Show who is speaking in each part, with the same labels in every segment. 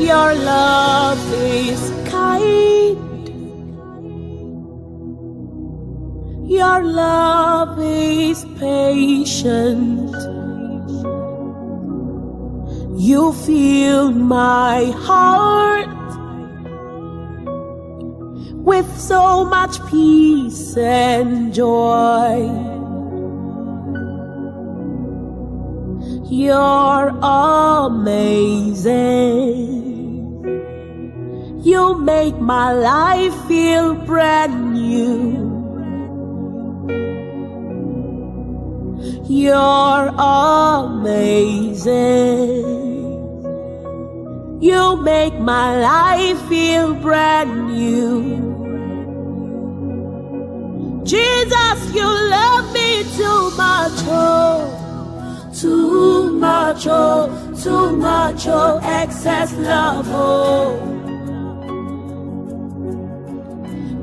Speaker 1: Your love is kind. Your love is patient. You fill my heart with so much peace and joy. You're amazing. You make my life feel brand new. You're amazing. You make my life feel brand new. Jesus, you love me too much, oh. Too much, oh, too much, oh, excess love, oh.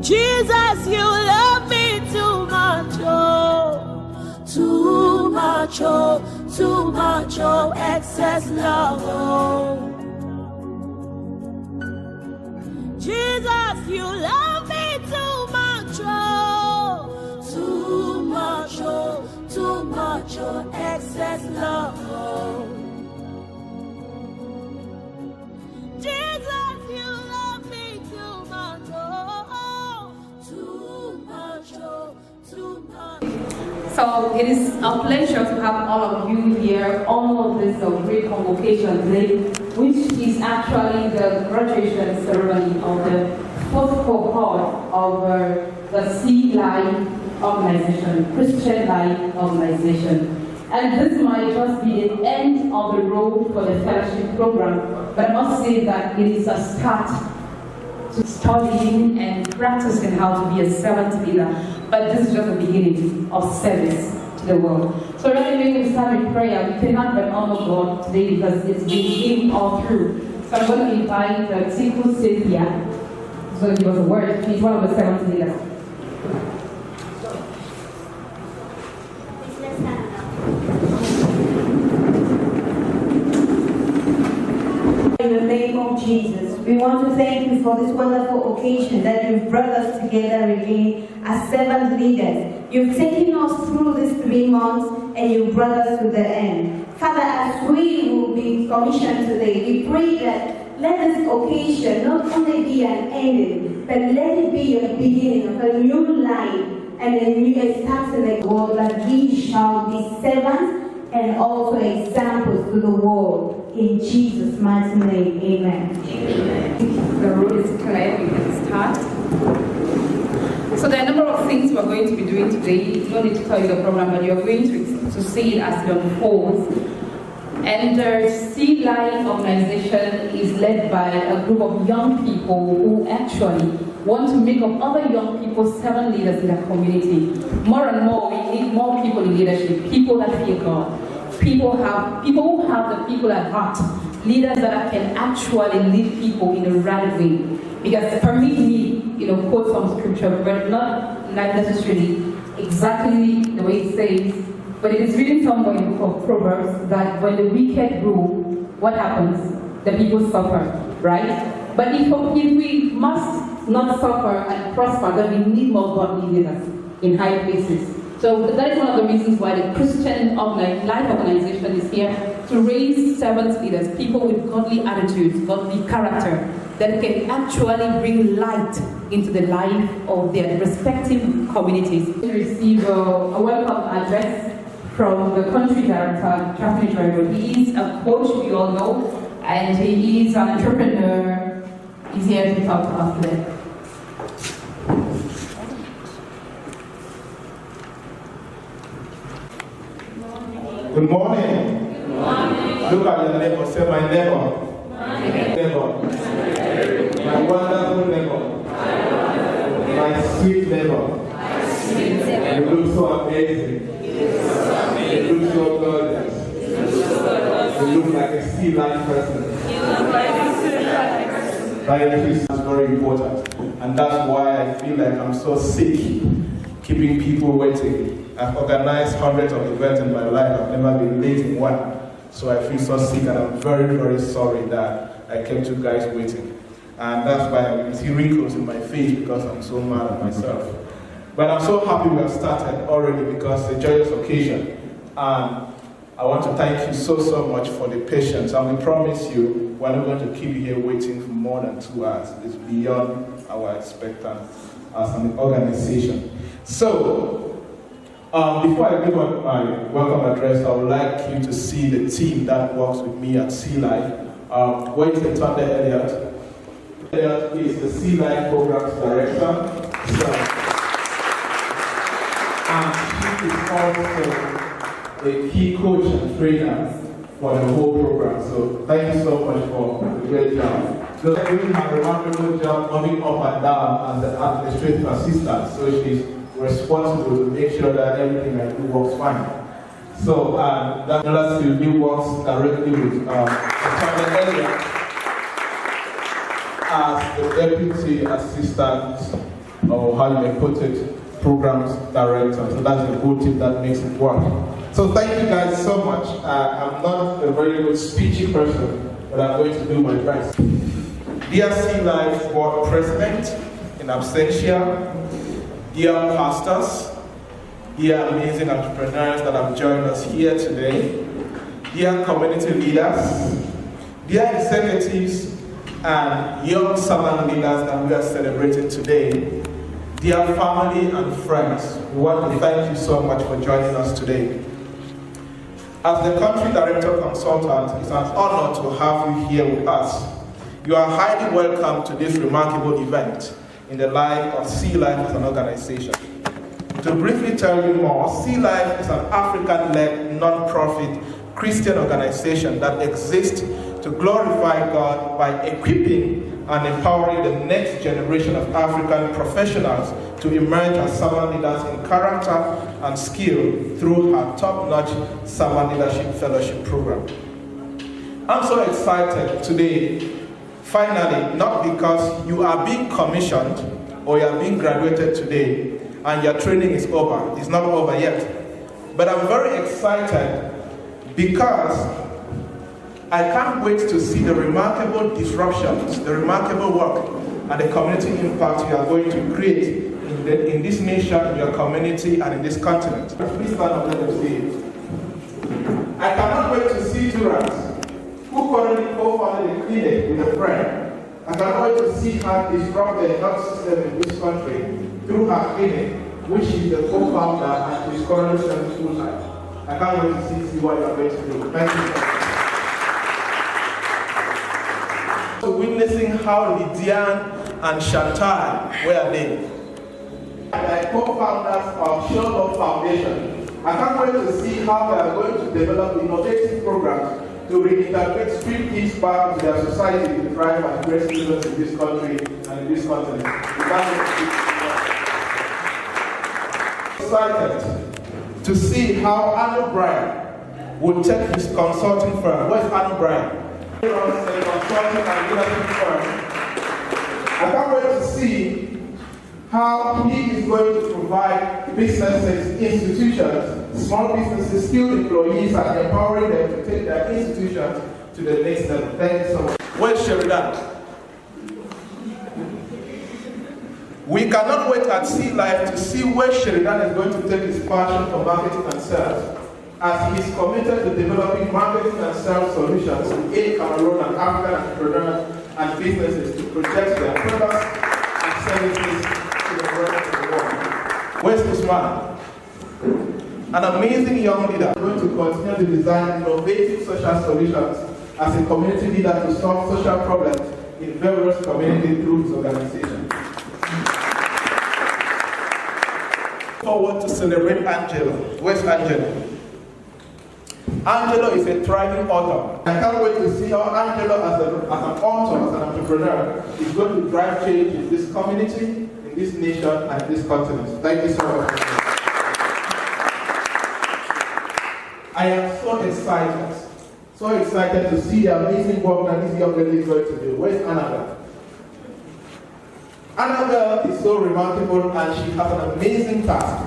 Speaker 1: Jesus, you love me too much, oh. Too much, oh, too much, oh, excess love, oh. Jesus, you love me too much, oh. Too much, oh, too much, oh, excess love, oh. Jesus, you love me too much, oh. Too much, oh, too much.
Speaker 2: So it is a pleasure to have all of you here, all of this great convocation today, which is actually the graduation ceremony of the fourth cohort of the Sea Life organization, Christian Life organization. And this might just be the end of the road for the fellowship program, but I must say that it is a start to studying and practicing how to be a servant leader. But this is just the beginning of service to the world. So rather than we start with prayer, we cannot but honor God today because it's been given all through. So I'm going to invite Tiku Cynthia. He's going to give us a word. He's one of the servant leaders.
Speaker 3: In the name of Jesus, we want to thank you for this wonderful occasion that you've brought us together again as servant leaders. You've taken us through these 3 months and you've brought us to the end. Father, as we will be commissioned today, we pray that let this occasion not only be an ending, but let it be a beginning of a new life and a new start in the world, that we shall be servants and also examples to the world. In Jesus' mighty name, amen.
Speaker 2: Amen. The road is clear, we can start. So there are a number of things we're going to be doing today. No need to tell you the program, but you're going to see it as it unfolds. And the Sea Life organization is led by a group of young people who actually want to make of other young people servant leaders in their community. More and more, we need more people in leadership, people that fear God. People who have the people at heart, leaders that can actually lead people in the right way. Because permit me, quote some scripture, but not necessarily exactly the way it says, but it is written somewhere in the book of Proverbs that when the wicked rule, what happens? The people suffer, right? But if we must not suffer and prosper, then we need more godly leaders in high places. So that is one of the reasons why the Christian Life organization is here, to raise servant leaders, people with godly attitudes, godly character, that can actually bring light into the life of their respective communities. We receive a welcome address from the country director, traffic driver. He is a coach, we all know, and he is an entrepreneur. He's here to talk to us today.
Speaker 4: Good morning. Good morning. Look at your neighbor. Say, my neighbor. My neighbor. My wonderful neighbor. My sweet neighbor. You look so amazing. You look so gorgeous. You look like a sea life person. That is very important. And that's why I feel like I'm so sick, keeping people waiting. I've organized hundreds of events in my life. I've never been late in one. So I feel so sick, and I'm very, very sorry that I kept you guys waiting. And that's why I see wrinkles in my face, because I'm so mad at myself. But I'm so happy we have started already, because it's a joyous occasion. And I want to thank you so, so much for the patience. And we promise you, we're not going to keep you here waiting for more than 2 hours. It's beyond our expectations as an organization. So, before I give up my welcome address, I would like you to see the team that works with me at Sea Life. Where is Yaounde Elliott? Elliott is the Sea Life Programs Director. And she is also a key coach and trainer for the whole program. So thank you so much for the great job. So doing a remarkable job moving up and down as the administrative assistant. So she's responsible to make sure that everything I do works fine. So that Yaounde works directly with Yaounde Elliott as the deputy assistant, or how you may put it, programs director. So that's the whole team that makes it work. So thank you guys so much. I'm not a very good speechy person, but I'm going to do my best. Dear Sea Life Board President in absentia, dear pastors, dear amazing entrepreneurs that have joined us here today, dear community leaders, dear executives and young servant leaders that we are celebrating today, dear family and friends, we want to thank you so much for joining us today. As the country director consultant, it's an honor to have you here with us. You are highly welcome to this remarkable event in the life of Sea Life as an organization. To briefly tell you more, Sea Life is an African-led, non-profit Christian organization that exists to glorify God by equipping and empowering the next generation of African professionals to emerge as servant leaders in character and skill through her top-notch Servant Leadership Fellowship program. I'm so excited today, finally, not because you are being commissioned or you are being graduated today and your training is over. It's not over yet. But I'm very excited because I can't wait to see the remarkable disruptions, the remarkable work, and the community impact you are going to create in this nation, in your community, and in this continent. Please stand up, let them see it. I cannot wait to see Durant, who currently co-founded a clinic with a friend. I cannot wait to see her disrupt the health system in this country through her clinic, which is the co-founder and she's currently serving full-time. I can't wait to see what you are going to do. Thank you. So witnessing how Lydian and Chantal, where are they? Like co-founders of Show Love Foundation. I can't wait to see how they are going to develop innovative programs to reintegrate street kids back into their society to thrive and create students in this country and in this continent. Excited to see how Arnold Bryan will take his consulting firm. Where's Arnold Bryan? A consulting and leadership firm. I can't wait to see how he is going to provide businesses, institutions, small businesses, skilled employees, and empowering them to take their institutions to the next level. Thank you so much. Where's Sheridan? We cannot wait at Sea Life to see where Sheridan is going to take his passion for marketing and sales, as he is committed to developing marketing and sales solutions to aid Cameroon and African entrepreneurs and businesses to project their products and services to the rest of the world. Where's this man? An amazing young leader going to continue to design innovative social solutions as a community leader to solve social problems in various communities through his organization. Forward to celebrate Angelo. Where's Angelo? Angelo is a thriving author. I can't wait to see how Angelo, as an author, as an entrepreneur, is going to drive change in this community, in this nation, and in this continent. Thank you so much. I am so excited to see the amazing work that this young lady is going to do. Where's Annabelle? Annabelle is so remarkable and she has an amazing task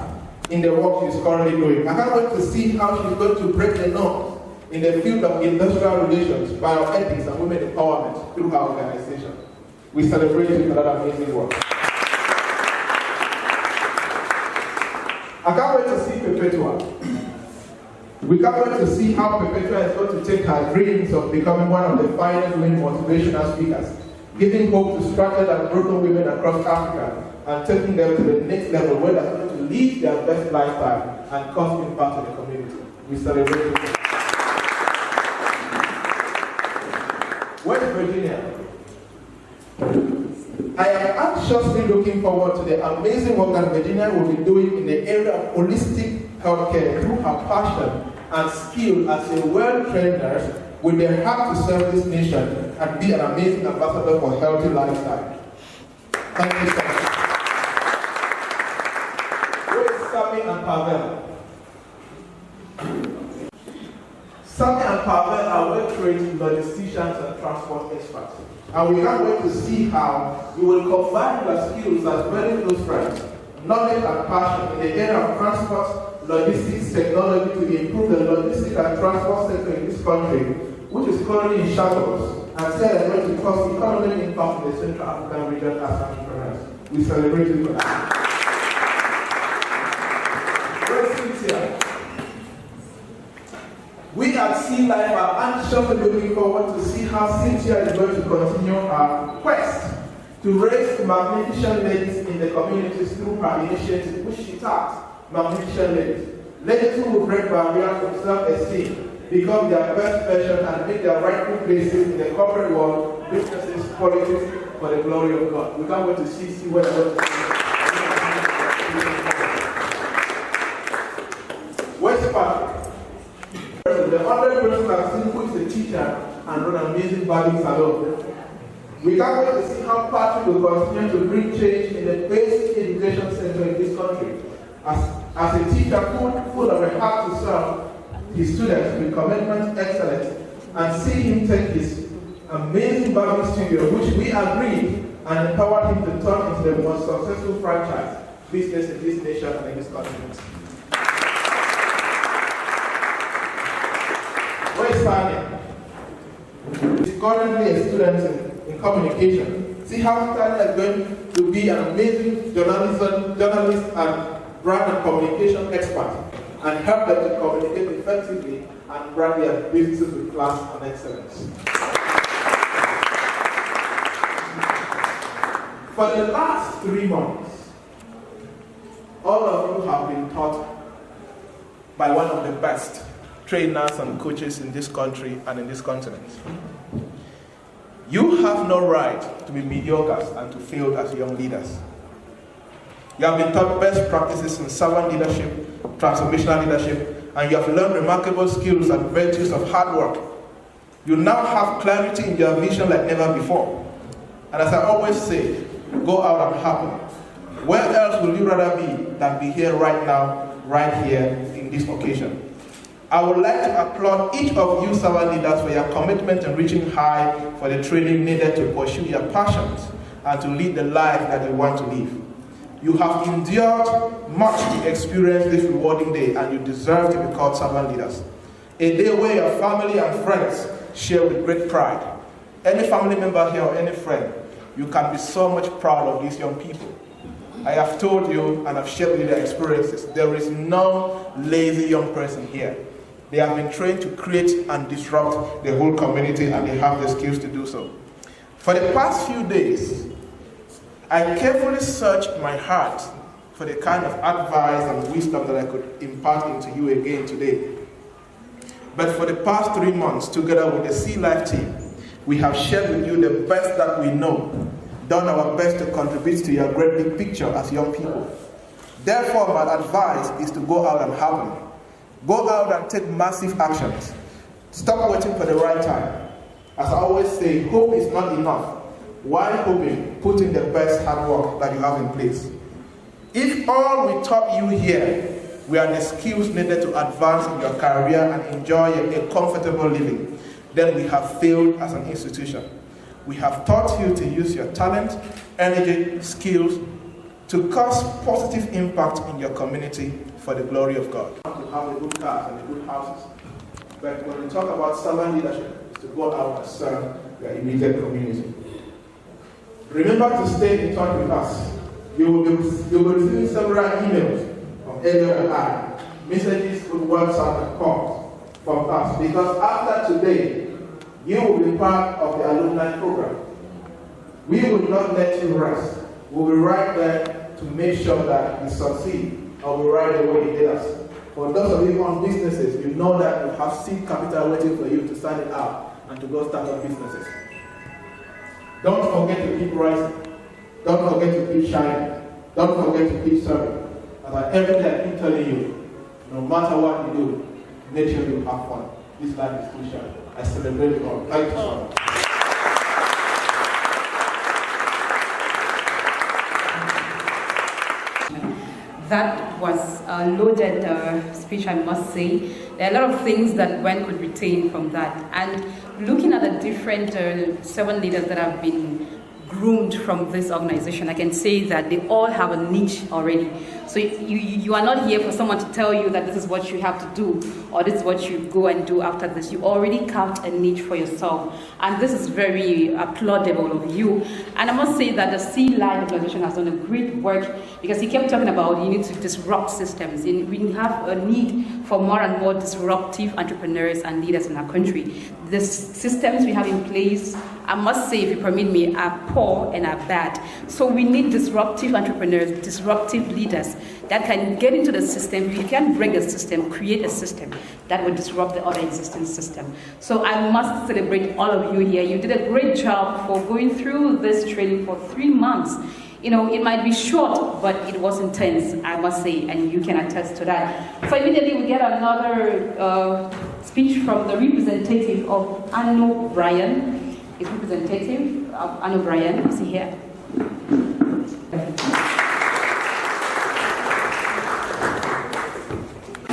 Speaker 4: in the work she's currently doing. I can't wait to see how she's going to break the norm in the field of industrial relations, bioethics, and women empowerment through our organization. We celebrate you for that amazing work. I can't wait to see Perpetua. We can't wait to see how Perpetua is going to take her dreams of becoming one of the finest women motivational speakers, giving hope to stranded and broken women across Africa and taking them to the next level where they're going to live their best lifestyle and cause impact in the community. We celebrate it. West Virginia. I am anxiously looking forward to the amazing work that Virginia will be doing in the area of holistic healthcare through her passion and skill as a well-trained nurse with their heart to serve this nation and be an amazing ambassador for healthy lifestyle. Thank you so much. Where is Sammy and Pavel? Sammy and Pavel are well-trained logisticians and transport experts. And we can't wait to see how you will combine your skills as very close friends, knowledge and passion in the area of transport, logistics, technology to improve the logistics and transport sector in this country, which is currently in shambles, and say they're going to cause economic impact in the Central African region as entrepreneurs. We celebrate you for that. Where's Cynthia? We at Sea Life are anxiously looking forward to see how Cynthia is going to continue her quest to raise magnificent ladies in the communities through her initiative, which she tagged Magnificent Ladies. Ladies who will break barriers of self-esteem, become their best version, and make their rightful places in the corporate world, businesses, politics, for the glory of God. We can't wait to see what they're going to see. West Patrick. The other person I've seen who is a teacher and run an amazing body salon. We can't wait to see how Patrick will continue to bring change in the basic education center in this country. As a teacher full of a heart to serve his students with commitment, excellence, and see him take his amazing barbing studio, which we agreed, and empowered him to turn into the most successful franchise business in this nation and in this continent. Where is Tanya? She's currently a student in communication. See how Tanya is going to be an amazing journalist and brand and communication expert and help them to communicate effectively and brand their businesses with class and excellence. For the last 3 months, all of you have been taught by one of the best trainers and coaches in this country and in this continent. You have no right to be mediocre and to fail as young leaders. You have been taught best practices in servant leadership, transformational leadership, and you have learned remarkable skills and virtues of hard work. You now have clarity in your vision like never before. And as I always say, go out and happen. Where else will you rather be than be here right now, right here in this occasion? I would like to applaud each of you servant leaders for your commitment in reaching high for the training needed to pursue your passions and to lead the life that you want to live. You have endured much to experience this rewarding day, and you deserve to be called servant leaders. A day where your family and friends share with great pride. Any family member here or any friend, you can be so much proud of these young people. I have told you and I've shared with you their experiences. There is no lazy young person here. They have been trained to create and disrupt the whole community, and they have the skills to do so. For the past few days, I carefully searched my heart for the kind of advice and wisdom that I could impart into you again today. But for the past 3 months, together with the Sea Life team, we have shared with you the best that we know, done our best to contribute to your great big picture as young people. Therefore, my advice is to go out and happen. Go out and take massive actions. Stop waiting for the right time. As I always say, hope is not enough. While hoping, put in the best hard work that you have in place. If all we taught you here were the skills needed to advance in your career and enjoy a comfortable living, then we have failed as an institution. We have taught you to use your talent, energy, skills to cause positive impact in your community for the glory of God. To have the good cars and the good houses. But when we talk about servant leadership, it's to go out and serve your immediate community. Remember to stay in touch with us. You will be receiving several emails from Elio and I, messages with WhatsApp and calls from us, because after today, you will be part of the alumni program. We will not let you rest. We'll be right there to make sure that you succeed, and we'll ride the way you did us. For those of you who own businesses, you know that you have seed capital waiting for you to stand it out and to go start up businesses. Don't forget to keep rising. Don't forget to keep shining. Don't forget to keep serving. As every day I keep telling you, no matter what you do, make sure you have fun. This life is crucial. I celebrate you all. Thank you so much.
Speaker 2: That was a loaded speech, I must say. There are a lot of things that one could retain from that. And looking at the different servant leaders that have been groomed from this organization, I can say that they all have a niche already. So you are not here for someone to tell you that this is what you have to do, or this is what you go and do after this. You already carved a niche for yourself. And this is very applaudable of you. And I must say that the Sea Life organization has done a great work, because he kept talking about you need to disrupt systems. We have a need for more and more disruptive entrepreneurs and leaders in our country. The systems we have in place, I must say, if you permit me, are poor and are bad. So we need disruptive entrepreneurs, disruptive leaders that can get into the system. If you can break the system, create a system that will disrupt the other existing system. So I must celebrate all of you here. You did a great job for going through this training for 3 months. You know, it might be short, but it was intense, I must say, and you can attest to that. So immediately we get another speech from the representative of Anno Bryan. Is representative of Anno Bryan, is he here?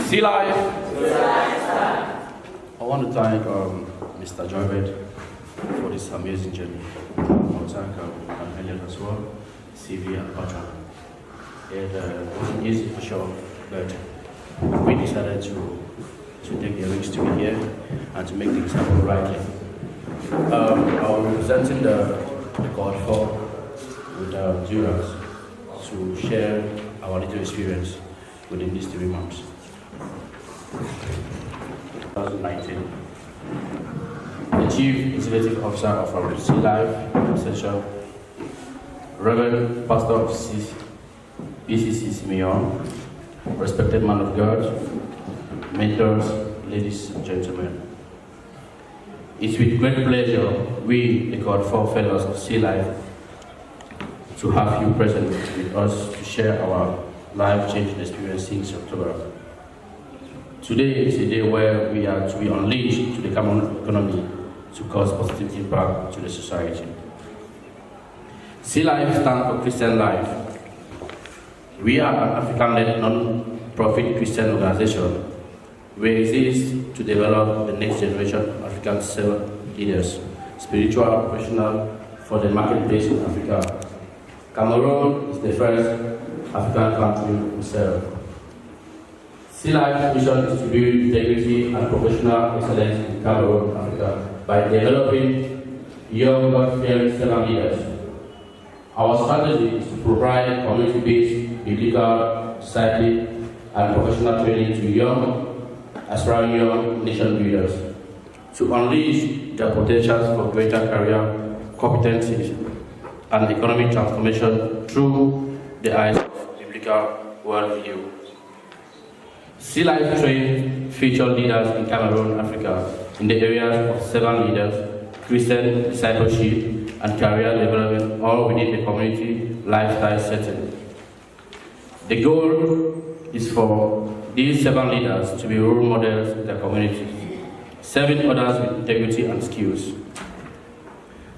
Speaker 5: Sea Life. I want to thank Mr. Yaounde for this amazing journey. I want to thank Helen as well, CV and Patrick. It wasn't easy for sure, but we decided to take the risks to be here and to make things happen rightly. I'm representing the cohort 4 with jurors to share our little experience within these 3 months. 2019. The Chief Executive Officer of our Sea Life Essential, Reverend Pastor of BCC Simeon, respected man of God, mentors, ladies and gentlemen. It's with great pleasure we, the cohort 4 fellows of Sea Life, to have you present with us to share our life-changing experience since October. Today is a day where we are to be unleashed to the common economy to cause positive impact to the society. Sea Life stands for Christian Life. We are an African-led non-profit Christian organization. We exist to develop the next generation of African servant leaders, spiritual and professional, for the marketplace in Africa. Cameroon is the first African country we serve. Sea Life's mission is to build integrity and professional excellence in Cameroon, Africa, by developing young, God-fearing servant leaders. Our strategy is to provide community-based biblical, discipleship, and professional training to young, aspiring young nation builders, to unleash their potentials for greater career competencies and economic transformation through the eyes of biblical worldview. Sea Life trains featured leaders in Cameroon, Africa, in the areas of servant leaders, Christian discipleship, and career development, all within the community lifestyle setting. The goal is for these servant leaders to be role models in their communities, serving others with integrity and skills.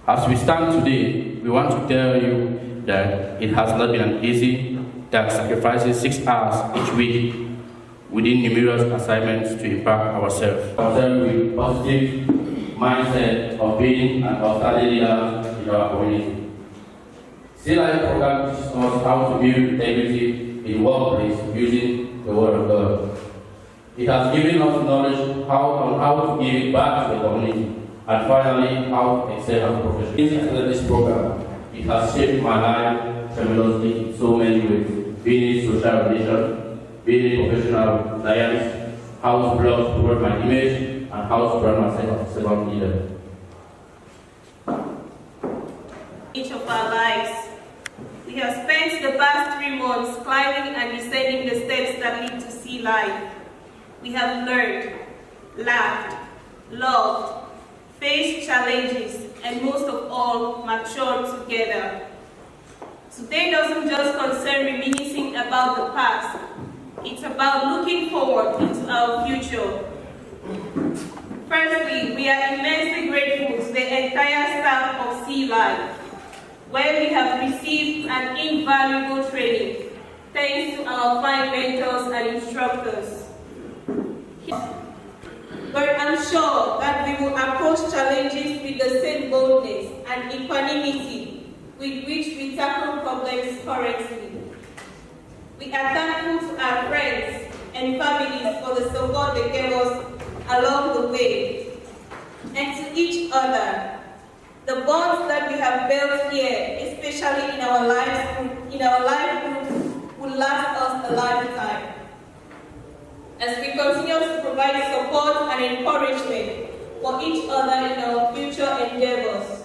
Speaker 5: As we stand today, we want to tell you that it has not been an easy task, sacrificing 6 hours each week within numerous assignments to impact ourselves with positive mindset of being an outstanding leader in our community. Sea Life program teaches us how to build integrity in workplace using the Word of God. It has given us knowledge on how to give it back to the community, and finally, how to excel as professionals. This program, it has shaped my life tremendously in so many ways, being it social relations, being it professional science, how to build toward my image, and how to brand myself as a servant leader.
Speaker 1: Each of our lives, we have spent the past 3 months climbing and descending the steps that lead to sea life. We have learned, laughed, loved, faced challenges, and most of all, matured together. Today doesn't just concern reminiscing about the past. It's about looking forward into our future. Firstly, we are immensely grateful to the entire staff of Sea Life, where we have received an invaluable training, thanks to our fine mentors and instructors. But I'm sure that we will approach challenges with the same boldness and equanimity with which we tackle problems currently. We are thankful to our friends and families for the support they gave us along the way, and to each other. The bonds that we have built here, especially in our life group, will last us a lifetime. As we continue to provide support and encouragement for each other in our future endeavors.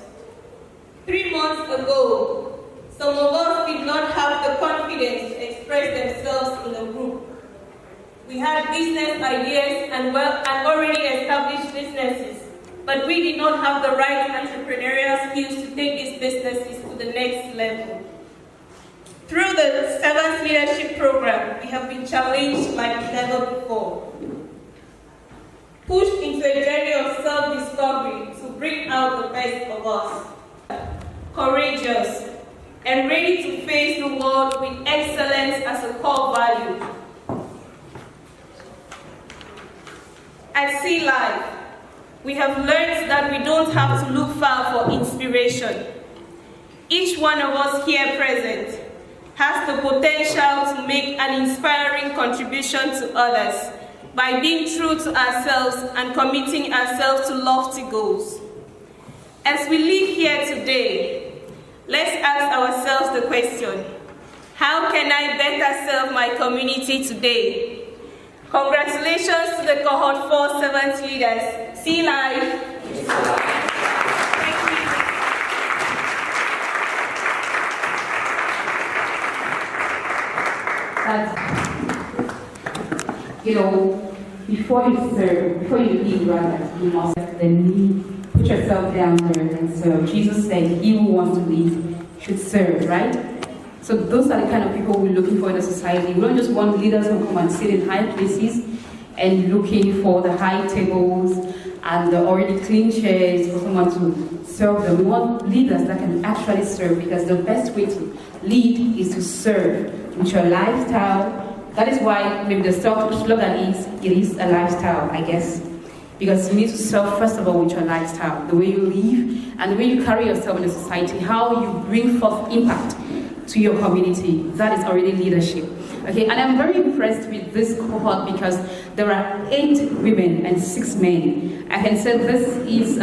Speaker 1: 3 months ago, some of us did not have the confidence to express themselves in the group. We had business ideas and already established businesses, but we did not have the right entrepreneurial skills to take these businesses to the next level. Through the Servant Leadership Program, we have been challenged like never before. Pushed into a journey of self-discovery to bring out the best of us. Courageous and ready to face the world with excellence as a core value. At Sea Life, we have learned that we don't have to look far for inspiration. Each one of us here present has the potential to make an inspiring contribution to others by being true to ourselves and committing ourselves to lofty goals. As we live here today, let's ask ourselves the question, how can I better serve my community today? Congratulations to the Cohort 4 servant leaders. Sea Life.
Speaker 2: Before you serve, before you lead, rather, you must then put yourself down there and serve. Jesus said, he who wants to lead should serve, right? So those are the kind of people we're looking for in the society. We don't just want leaders who come and sit in high places and looking for the high tables and the already clean chairs for someone to serve them. We want leaders that can actually serve, because the best way to lead is to serve with your lifestyle. That is why maybe the slogan is, it is a lifestyle, I guess. Because you need to serve, first of all, with your lifestyle, the way you live and the way you carry yourself in the society, how you bring forth impact to your community. That is already leadership. Okay, and I'm very impressed with this cohort because there are 8 women and 6 men. I can say this is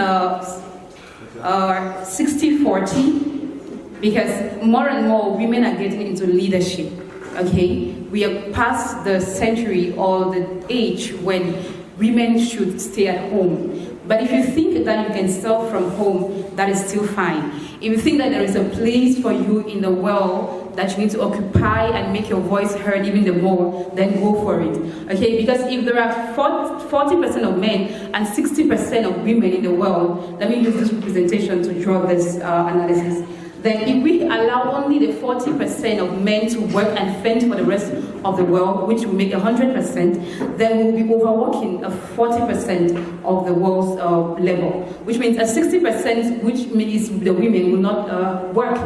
Speaker 2: 60-40, because more and more women are getting into leadership. Okay, we are past the century or the age when women should stay at home. But if you think that you can serve from home, that is still fine. If you think that there is a place for you in the world that you need to occupy and make your voice heard even the more, then go for it. Okay, because if there are 40% of men and 60% of women in the world, let me use this representation to draw this analysis. Then if we allow only the 40% of men to work and fend for the rest of the world, which will make 100%, then we'll be overworking 40% of the world's level, which means 60%, which means the women will not work.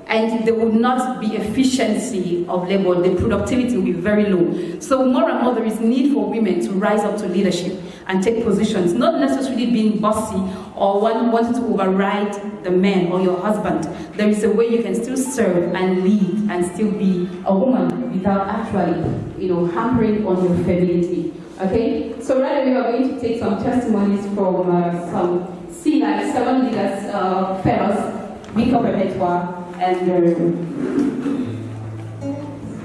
Speaker 2: And there will not be efficiency of labor, the productivity will be very low. So more and more there is need for women to rise up to leadership and take positions, not necessarily being bossy or wanting to override the man or your husband. There is a way you can still serve and lead and still be a woman without actually, hampering on your femininity Okay, so right away we are going to take some testimonies from some C-Life 7 leaders, fellows, Winko Perpetua and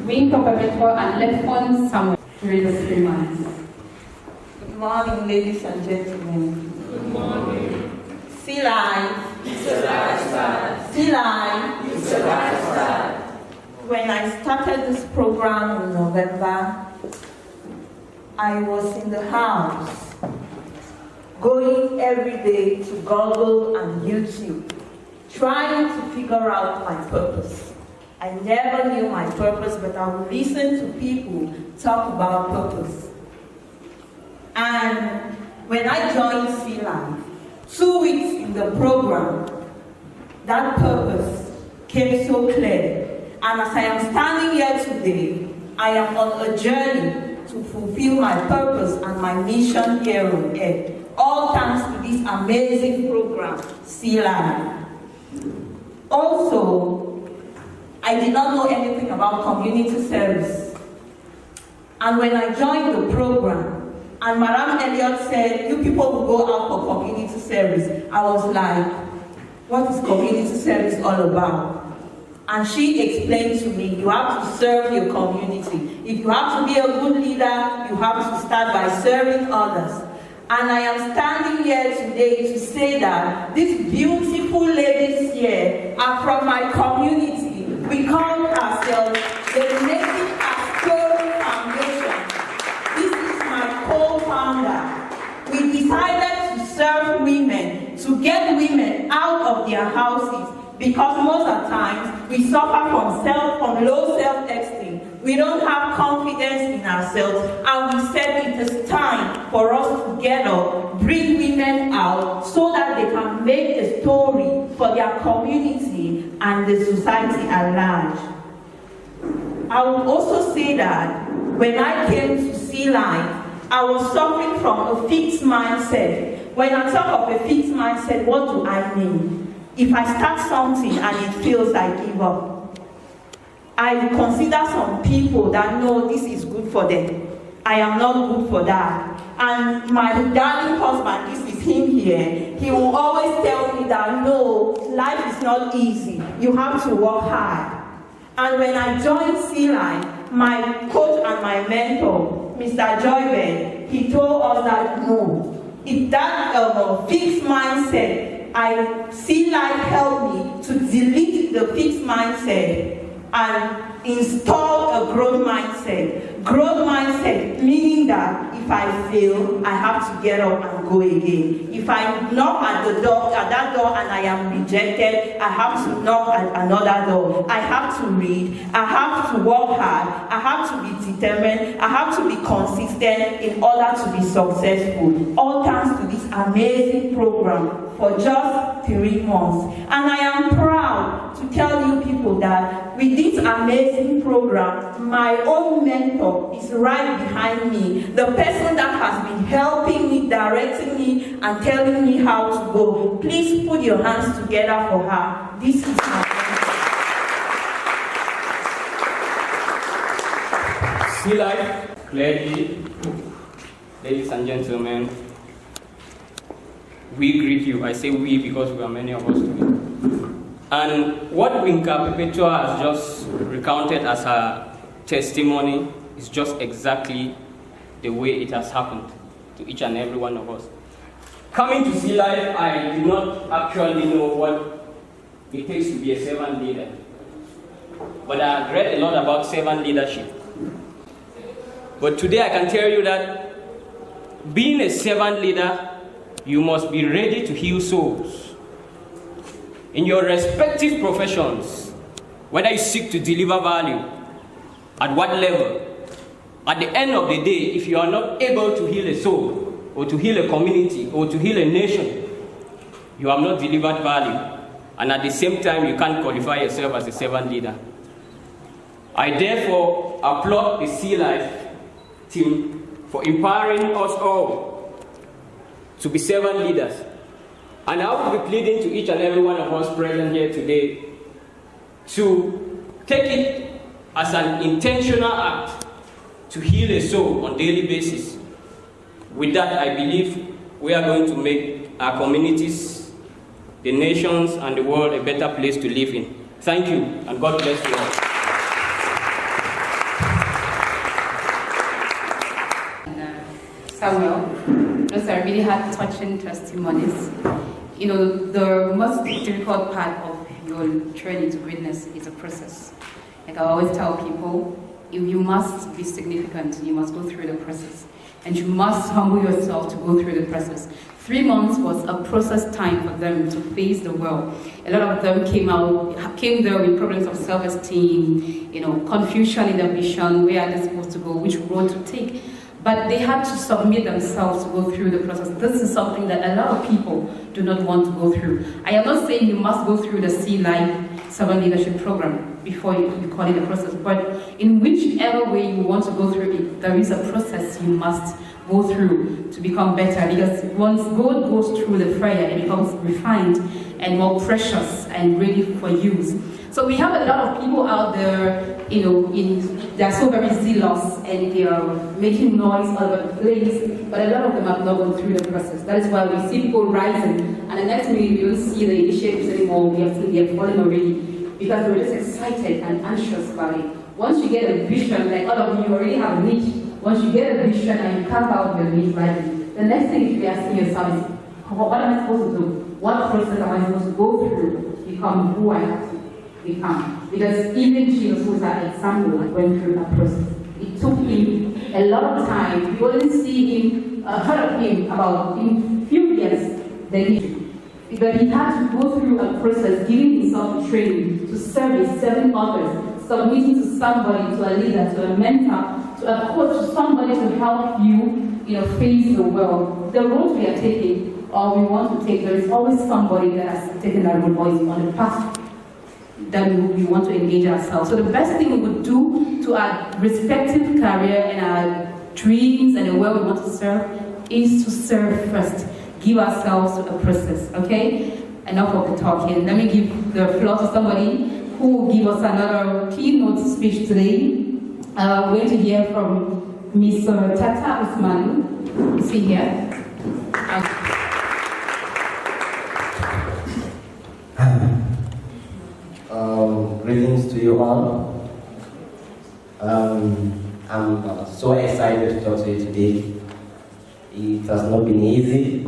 Speaker 2: Winko Perpetua and Lefon Samuel during the 3 months.
Speaker 6: Good morning, ladies and gentlemen.
Speaker 1: Good morning.
Speaker 6: C-Life. C-Life. When I started this program in November, I was in the house, going every day to Google and YouTube, trying to figure out my purpose. I never knew my purpose, but I would listen to people talk about purpose. And when I joined C-Life, 2 weeks in the program, that purpose came so clear. And as I am standing here today, I am on a journey to fulfill my purpose and my mission here on earth. All thanks to this amazing program, C-Life. Also, I did not know anything about community service. And when I joined the program, and Madam Elliott said, you people will go out for community service, I was like, what is community service all about? And she explained to me, you have to serve your community. If you have to be a good leader, you have to start by serving others. And I am standing here today to say that these beautiful ladies here are from my community. We call ourselves the Native Astoria Foundation. This is my co-founder. We decided to serve women, to get women out of their houses, because most of the times we suffer from low self-esteem. We don't have confidence in ourselves, and we said it is time for us to get up, bring women out, so that they can make a story for their community and the society at large. I would also say that when I came to C-Life, I was suffering from a fixed mindset. When I talk of a fixed mindset, what do I mean? If I start something and it feels I give up, I consider some people that know this is good for them. I am not good for that. And my darling husband, this is him here, he will always tell me that no, life is not easy. You have to work hard. And when I joined C-Life, my coach and my mentor, Mr. Joyben, he told us that no, if that fixed mindset, C-Life helped me to delete the fixed mindset and install a growth mindset. Growth mindset meaning that if I fail, I have to get up and go again. If I knock at that door and I am rejected, I have to knock at another door. I have to read, I have to work hard, I have to be determined, I have to be consistent in order to be successful. All thanks to this amazing program for just 3 months. And I am proud to tell you people that with this amazing program, my own mentor is right behind me. The person that has been helping me, directing me, and telling me how to go. Please put your hands together for her. This is my
Speaker 7: C-Life, clearly, ladies and gentlemen, we greet you. I say we because we are many of us today. And what Winka Perpetua has just recounted as her testimony is just exactly the way it has happened to each and every one of us. Coming to C-Life, I did not actually know what it takes to be a servant leader. But I had read a lot about servant leadership. But today I can tell you that being a servant leader, you must be ready to heal souls. In your respective professions, whether you seek to deliver value, at what level, at the end of the day, if you are not able to heal a soul, or to heal a community, or to heal a nation, you have not delivered value. And at the same time, you can't qualify yourself as a servant leader. I therefore applaud the C-Life team for empowering us all to be servant leaders. And I will be pleading to each and every one of us present here today to take it as an intentional act to heal a soul on a daily basis. With that, I believe we are going to make our communities, the nations, and the world a better place to live in. Thank you, and God bless you all.
Speaker 2: Samuel, those are really heart-touching testimonies. You know, the most difficult part of your journey to greatness is a process. Like I always tell people, if you must be significant, you must go through the process. And you must humble yourself to go through the process. 3 months was a process time for them to face the world. A lot of them came there with problems of self-esteem, you know, confusion in their vision, where are they supposed to go, which road to take. But they had to submit themselves to go through the process. This is something that a lot of people do not want to go through. I am not saying you must go through the Sea Life Servant Leadership Program before you call it a process, but in whichever way you want to go through it, there is a process you must go through to become better, because once gold goes through the fire, it becomes refined and more precious and ready for use. So we have a lot of people out there, you know, they're so very zealous and they are making noise all over the place, but a lot of them have not gone through the process. That is why we see people rising, and the next minute we don't see the initiatives anymore. We have seen they have fallen already, because we're just excited and anxious about it. Once you get a vision, like all of you already have a niche, once you get a vision and you carve out your niche rightly, the next thing you should be asking yourself is, what am I supposed to do? What process am I supposed to go through to become who I have to become? Because even Jesus, who is our example, went through that process. It took him a lot of time. You only see him, heard of him about in few years, but he had to go through a process, giving himself a training to serving others, submitting to somebody, to a leader, to a mentor, to a coach, to somebody to help you, you know, face the world. The road we are taking, or we want to take, there is always somebody that has taken that road, or is on the path that we want to engage ourselves. So the best thing we would do to our respective career and our dreams and the world we want to serve is to serve first. Give ourselves to a process, okay? Enough of the talking. Let me give the floor to somebody who will give us another keynote speech today. We're going to hear from Mr. Tata Usman. Is he here?
Speaker 8: Greetings to you all. I'm so excited to talk to you today. It has not been easy.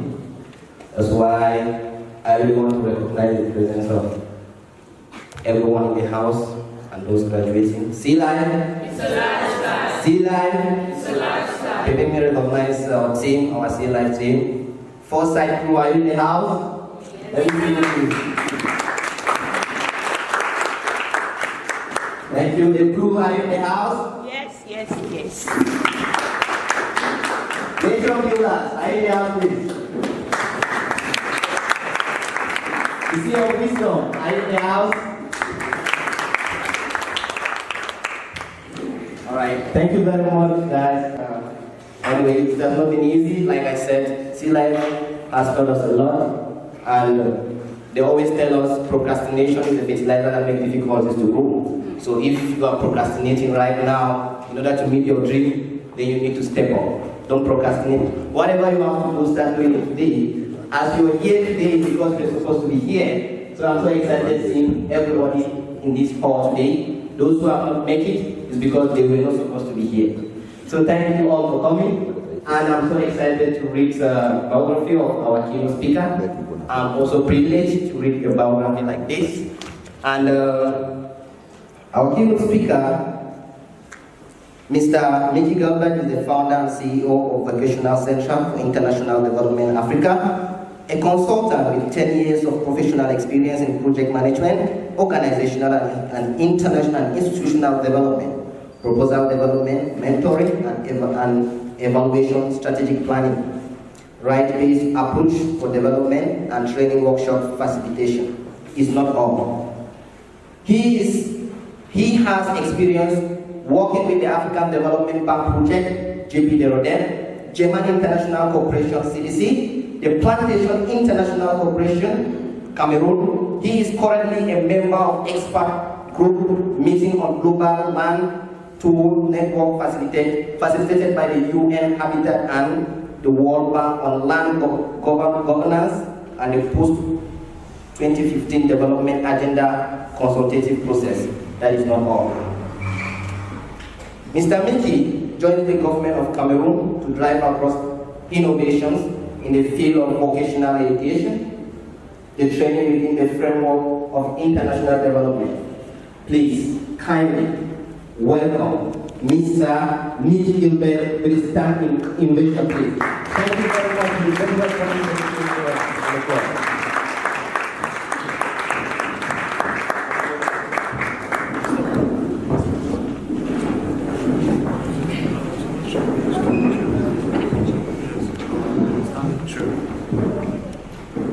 Speaker 8: That's why I really want to recognize the presence of everyone in the house and those graduating. Sea Life? It's a lifestyle. Sea Life? It's a lifestyle. Let me recognize our team, our Sea Life team. Foresight crew, are you in the house? Yes. Let me see you. Thank you. The crew, are you in the house?
Speaker 6: Yes, yes, yes.
Speaker 8: Nation builders, are you in the house, please? You see your wisdom, are you in the house? Alright, thank you very much, guys. Anyway, it has not been easy. Like I said, Sea Life has taught us a lot, and they always tell us procrastination is the fertilizer that makes difficulties to grow. So if you are procrastinating right now, in order to meet your dream, then you need to step up. Don't procrastinate. Whatever you have to do, start doing it today. As you're here today, it's because you're supposed to be here. So I'm so excited seeing everybody in this hall today. Those who have not made it is because they were not supposed to be here. So thank you all for coming. And I'm so excited to read the biography of our keynote speaker. I'm also privileged to read a biography like this. And our keynote speaker, Mr. Mickey Gilbert, is the founder and CEO of Vocational Center for International Development Africa, a consultant with 10 years of professional experience in project management, organizational and international and institutional development, proposal development, mentoring, and evaluation, strategic planning, right-based approach for development and training workshop facilitation is not all. He has experience working with the African Development Bank Project, JP Deroden, German International Corporation, CDC, the Plantation International Corporation, Cameroon. He is currently a member of expert group meeting on global land tool network facilitated by the UN Habitat and the World Bank on land governance and the post-2015 development agenda consultative process. That is not all. Mr. Miki joined the government of Cameroon to drive across innovations in the field of vocational education, the training within the framework of international development. Please, kindly welcome Mr. Miki Gilbert with his standing invitation, please. Thank you very much. Very welcome.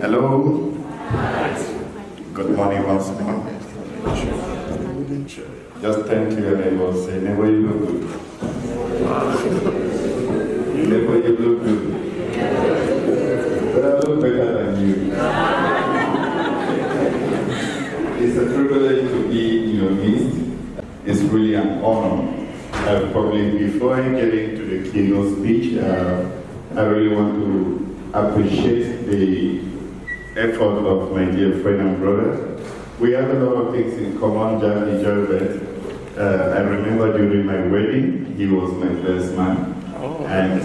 Speaker 9: Hello. Good morning once more. Just turn to your neighbor and say, neighbor, you look good. Neighbor, you look good. But I look better than you. It's a privilege to be in your midst. It's really an honor. Probably before I get into the keynote speech, I really want to appreciate the effort of my dear friend and brother. We have a lot of things in common, Jackie Jarvet. I remember during my wedding, he was my best man. And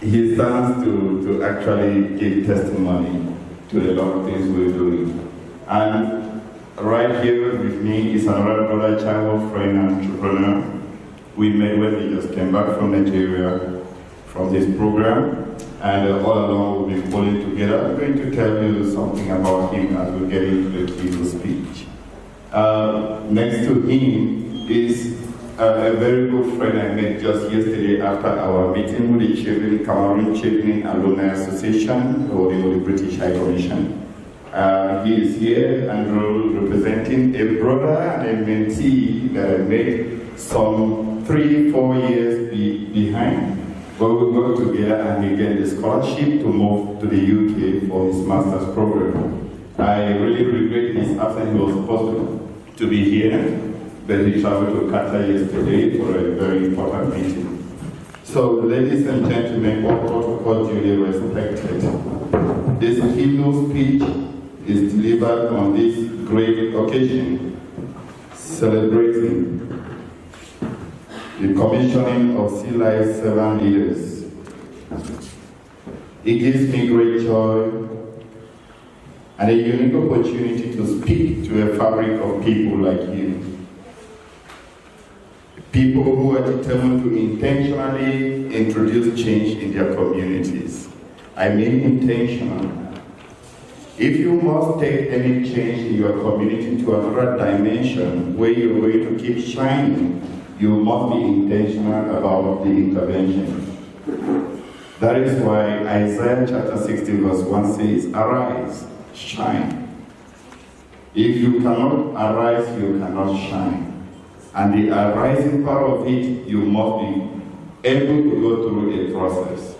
Speaker 9: he stands to actually give testimony to a lot of things we're doing. And right here with me is another brother, child, friend, and entrepreneur. We met when he just came back from Nigeria, from his program. And all along we've been pulling together. I'm going to tell you something about him as we get into the keynote speech. Next to him is a very good friend I met just yesterday after our meeting with the Children, Cameroon Children Alumni Association, or the British High Commission. He is here, Andrew, representing a brother and a mentee that I met some 3-4 years behind. But we worked together and he got the scholarship to move to the UK for his master's program. I really regret his absence. He was supposed to be here, but he traveled to Qatar yesterday for a very important meeting. So, ladies and gentlemen, all protocol duly respected. This keynote speech is delivered on this great occasion, celebrating the commissioning of Sea Life 7 leaders. It gives me great joy and a unique opportunity to speak to a fabric of people like you. People who are determined to intentionally introduce change in their communities. I mean intentional. If you must take any change in your community to another dimension where you're going to keep shining, you must be intentional about the intervention. That is why Isaiah chapter 60 verse 1 says, arise, shine. If you cannot arise, you cannot shine. And the arising part of it, you must be able to go through a process.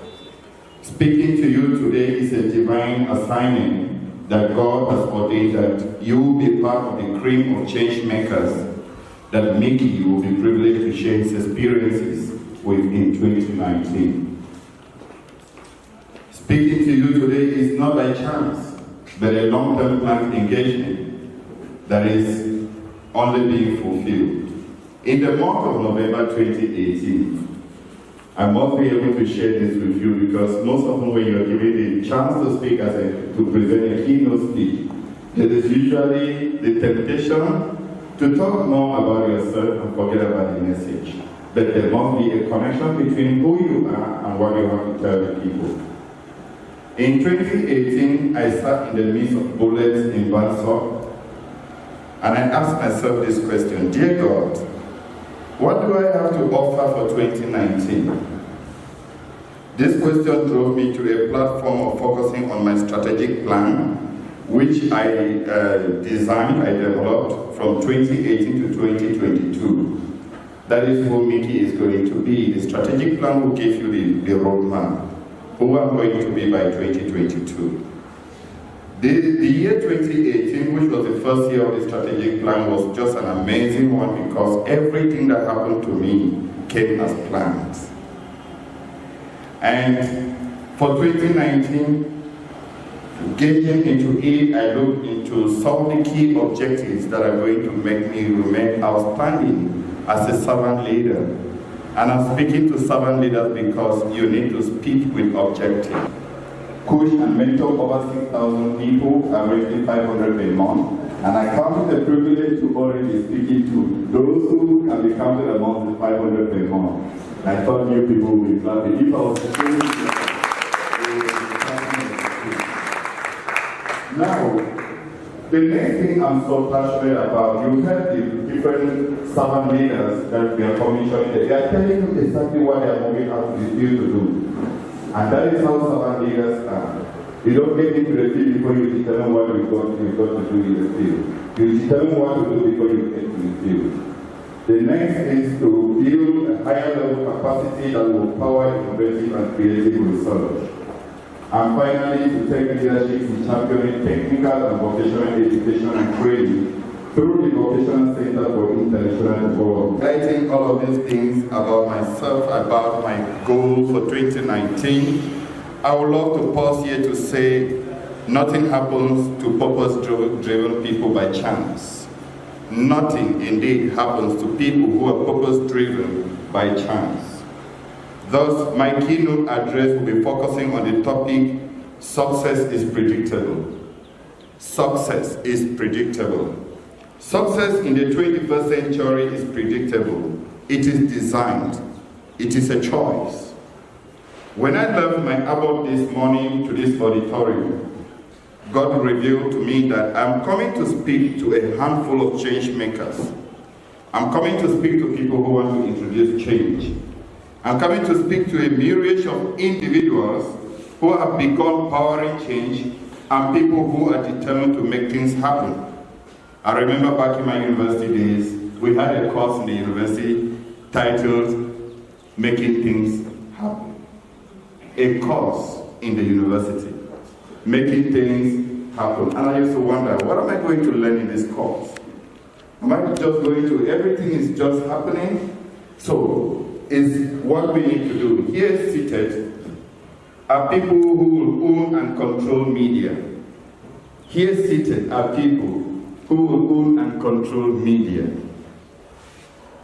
Speaker 9: Speaking to you today is a divine assignment that God has ordained that you will be part of the cream of change makers that Mickey will be privileged to share his experiences with in 2019. Speaking to you today is not by chance, but a long-term planned engagement that is only being fulfilled. In the month of November 2018, I must be able to share this with you because most often when you are given the chance to speak to present a keynote speech, there is usually the temptation to talk more about yourself and forget about the message. But there must be a connection between who you are and what you have to tell the people. In 2018, I sat in the midst of bullets in Bansor, and I asked myself this question, dear God, what do I have to offer for 2019? This question drove me to a platform of focusing on my strategic plan, which I developed from 2018 to 2022. That is who Mickey is going to be. The strategic plan will give you the roadmap, who I'm going to be by 2022. The year 2018, which was the first year of the strategic plan, was just an amazing one because everything that happened to me came as planned. And for 2019, getting into it, I looked into some of the key objectives that are going to make me remain outstanding as a servant leader. And I'm speaking to servant leaders because you need to speak with objectives. Coach and mentor over 6,000 people, averaging 500 a month. And I count it a privilege to already speaking to those who can be counted among the 500 per month. I thought you people would be glad if I was saying now, the next thing I'm so passionate about, you heard the different servant leaders that we are commissioning. They are telling you exactly what they are moving out to the field to do. And that is how servant leaders are. You don't get into the field before you determine what you've got to do in the field. You determine what to do before you get to the field. The next is to build a higher level capacity that will power innovative and creative research. And finally, to take leadership in championing technical and vocational education and training through the Vocational Center for International Development. Writing all of these things about myself, about my goal for 2019, I would love to pause here to say nothing happens to purpose-driven people by chance. Nothing indeed happens to people who are purpose-driven by chance. Thus, my keynote address will be focusing on the topic, success is predictable. Success is predictable. Success in the 21st century is predictable. It is designed. It is a choice. When I left my abode this morning to this auditorium, God revealed to me that I'm coming to speak to a handful of change makers. I'm coming to speak to people who want to introduce change. I'm coming to speak to a myriad of individuals who have begun powering change and people who are determined to make things happen. I remember back in my university days, we had a course in the university titled Making Things Happen. A course in the university, Making Things Happen. And I used to wonder, what am I going to learn in this course? Am I just going to, everything is just happening? So, is what we need to do. Here seated are people who will own and control media. Here seated are people who will own and control media.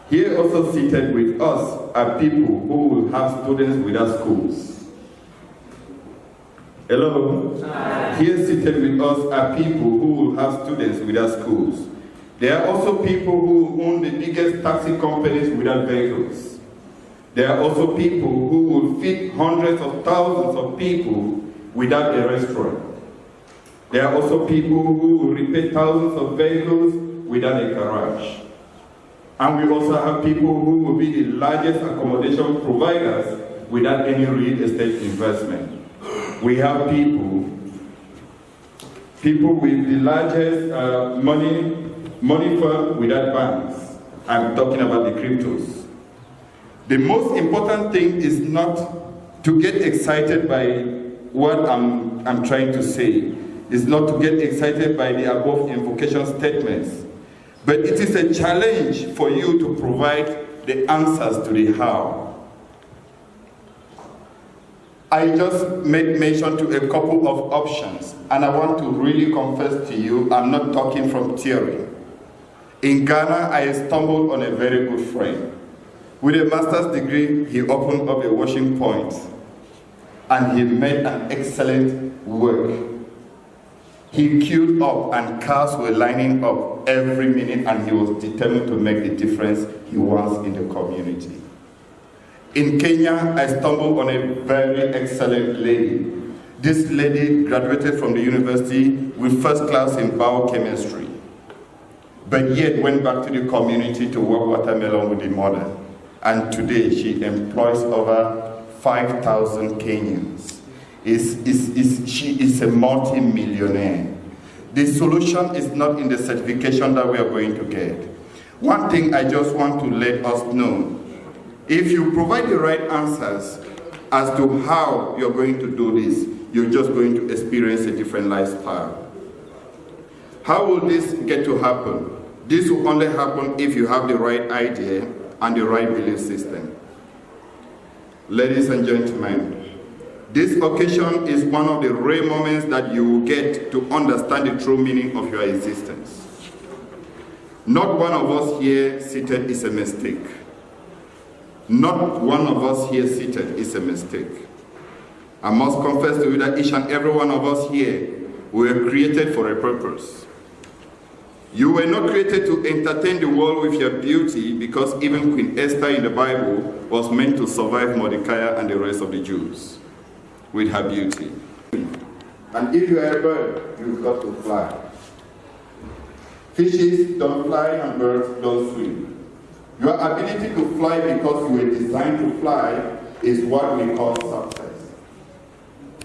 Speaker 9: Here also seated with us are people who will have students without schools. Hello? Hi. Here seated with us are people who will have students without schools. There are also people who own the biggest taxi companies without vehicles. There are also people who will feed hundreds of thousands of people without a restaurant. There are also people who will repair thousands of vehicles without a garage. And we also have people who will be the largest accommodation providers without any real estate investment. We have people with the largest money firm without banks. I'm talking about the cryptos. The most important thing is not to get excited by what I'm trying to say. It's not to get excited by the above invocation statements. But it is a challenge for you to provide the answers to the how. I just made mention to a couple of options, and I want to really confess to you, I'm not talking from theory. In Ghana, I stumbled on a very good friend. With a master's degree, he opened up a washing point, and he made an excellent work. He queued up, and cars were lining up every minute, and he was determined to make the difference he wants in the community. In Kenya, I stumbled on a very excellent lady. This lady graduated from the university with first class in biochemistry, but yet went back to the community to work watermelon with the mother. And today she employs over 5,000 Kenyans. She is a multi-millionaire. The solution is not in the certification that we are going to get. One thing I just want to let us know, if you provide the right answers as to how you're going to do this, you're just going to experience a different lifestyle. How will this get to happen? This will only happen if you have the right idea and the right belief system. Ladies and gentlemen, This occasion is one of the rare moments that you will get to understand the true meaning of your existence. Not one of us here seated is a mistake. Not one of us here seated is a mistake. I must confess to you that each and every one of us here were created for a purpose. You were not created to entertain the world with your beauty, because even Queen Esther in the Bible was meant to survive Mordecai and the rest of the Jews with her beauty. And if you are a bird, you've got to fly. Fishes don't fly and birds don't swim. Your ability to fly because you were designed to fly is what we call success.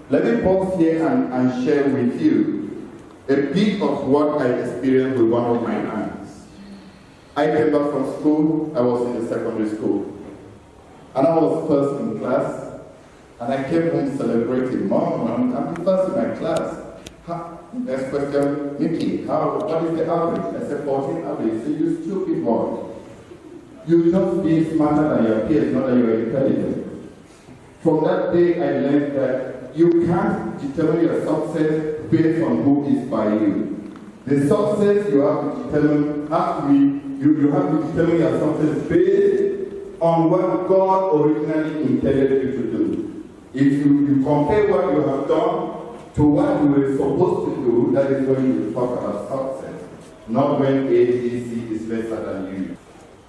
Speaker 9: Let me pause here and share with you a bit of what I experienced with one of my aunts. I came back from school. I was in the secondary school. And I was first in class. And I came home celebrating. Mom, I'm the first in my class. Next question, Nikki, what is the average? I said 14 average. So you stupid boy. You just be smarter than your peers, not that you're intelligent. From that day, I learned that you can't determine your success based on who is by you. The success you have to determine, you have to determine your success based on what God originally intended you to do. If you compare what you have done to what you were supposed to do, that is when you talk about success, not when ABC is better than you.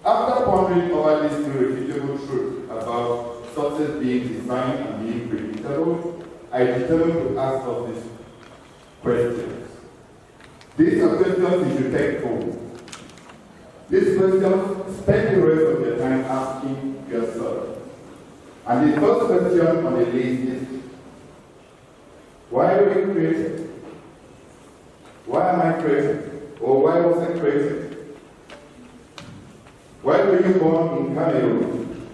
Speaker 9: After pondering over this irrefutable truth about success being designed and being predictable, I determined to ask us these questions. These are questions you should take home. These questions, spend the rest of your time asking yourself. And the first question on the list is, why were you created? Why am I created? Or why was I created? Why were you born in Cameroon?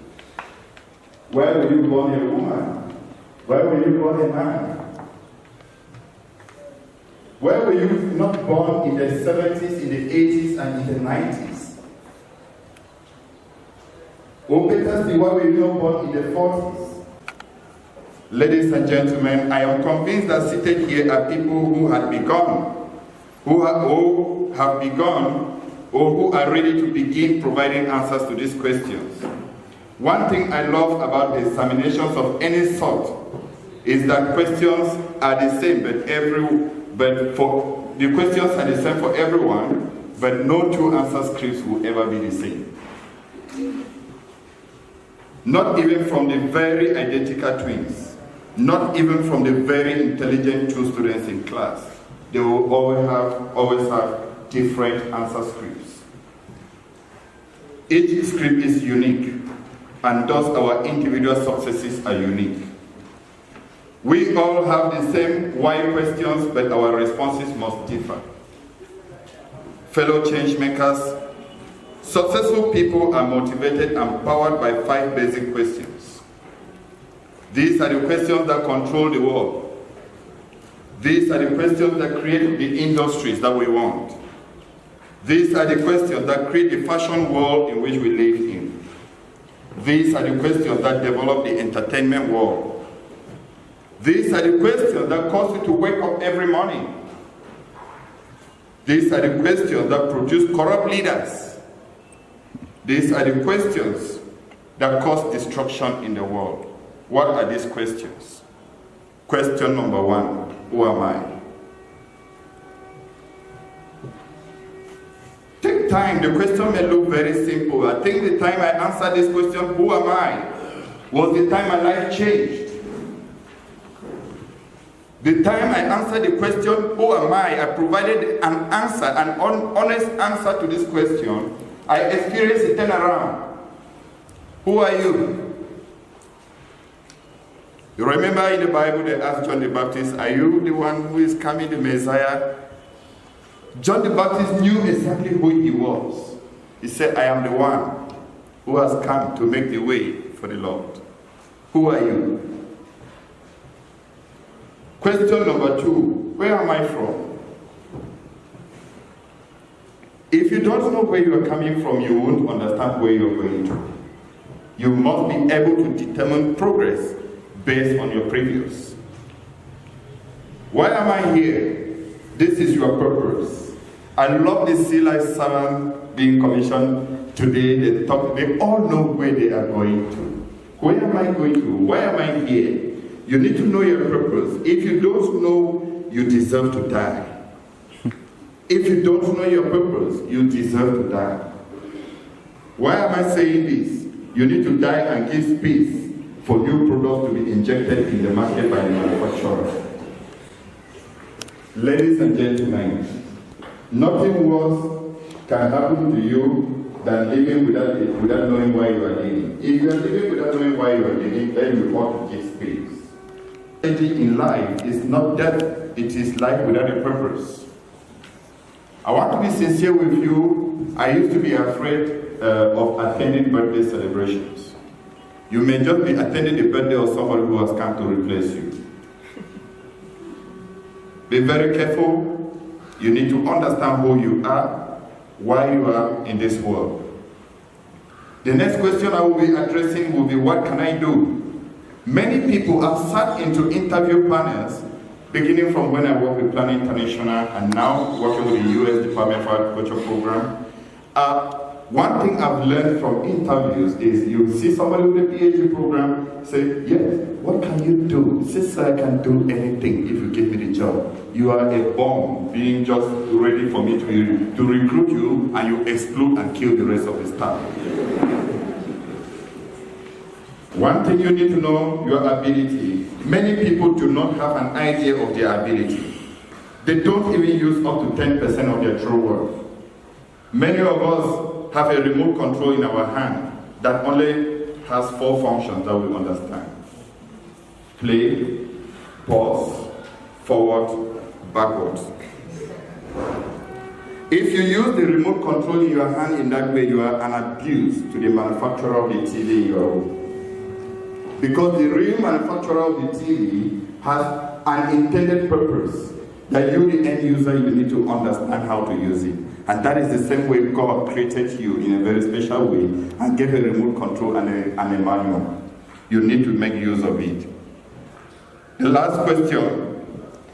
Speaker 9: Why were you born a woman? Why were you born a man? Why were you not born in the 70s, in the 80s, and in the 90s? Or better still, why were you not born in the 40s? Ladies and gentlemen, I am convinced that seated here are people who have begun, or who are ready to begin providing answers to these questions. One thing I love about the examinations of any sort is that questions are the same, the questions are the same for everyone, but no two answer scripts will ever be the same. Not even from the very identical twins, not even from the very intelligent two students in class. They will always have different answer scripts. Each script is unique, and thus our individual successes are unique. We all have the same why questions, but our responses must differ. Fellow change makers, successful people are motivated and powered by 5 basic questions. These are the questions that control the world. These are the questions that create the industries that we want. These are the questions that create the fashion world in which we live in. These are the questions that develop the entertainment world. These are the questions that cause you to wake up every morning. These are the questions that produce corrupt leaders. These are the questions that cause destruction in the world. What are these questions? Question number 1, who am I? Take time. The question may look very simple. I think the time I answered this question, who am I, was the time my life changed. The time I answered the question, who am I provided an answer, an honest answer to this question, I experienced a turnaround. Who are you? You remember in the Bible they asked John the Baptist, are you the one who is coming, the Messiah? John the Baptist knew exactly who he was. He said, I am the one who has come to make the way for the Lord. Who are you? Question number 2, where am I from? If you don't know where you are coming from, you won't understand where you are going to. You must be able to determine progress based on your previous. Why am I here? This is your purpose. I love the sea life servant being commissioned today. They all know where they are going to. Where am I going to? Why am I here? You need to know your purpose. If you don't know, you deserve to die. If you don't know your purpose, you deserve to die. Why am I saying this? You need to die and give space for new products to be injected in the market by the manufacturer. Ladies and gentlemen, nothing worse can happen to you than living without knowing why you are living. If you are living without knowing why you are living, then you ought to give space. In life is not death, it is life without a purpose. I want to be sincere with you. I used to be afraid of attending birthday celebrations. You may just be attending the birthday of somebody who has come to replace you. Be very careful. You need to understand who you are, why you are in this world. The next question I will be addressing will be, what can I do? Many people have sat into interview panels, beginning from when I worked with Plan International and now working with the U.S. Department for Agriculture program. One thing I've learned from interviews is you see somebody with a PhD program say, yes, what can you do? Say, sir, I can do anything if you give me the job. You are a bomb being just ready for me to recruit you, and you explode and kill the rest of the staff. One thing you need to know, your ability. Many people do not have an idea of their ability. They don't even use up to 10% of their true worth. Many of us have a remote control in our hand that only has 4 functions that we understand. Play, pause, forward, backwards. If you use the remote control in your hand in that way, you are an abuse to the manufacturer of the TV in your home. Because the real manufacturer of the TV has an intended purpose that you, the end user, you need to understand how to use it. And that is the same way God created you in a very special way and gave a remote control and a manual. You need to make use of it. The last question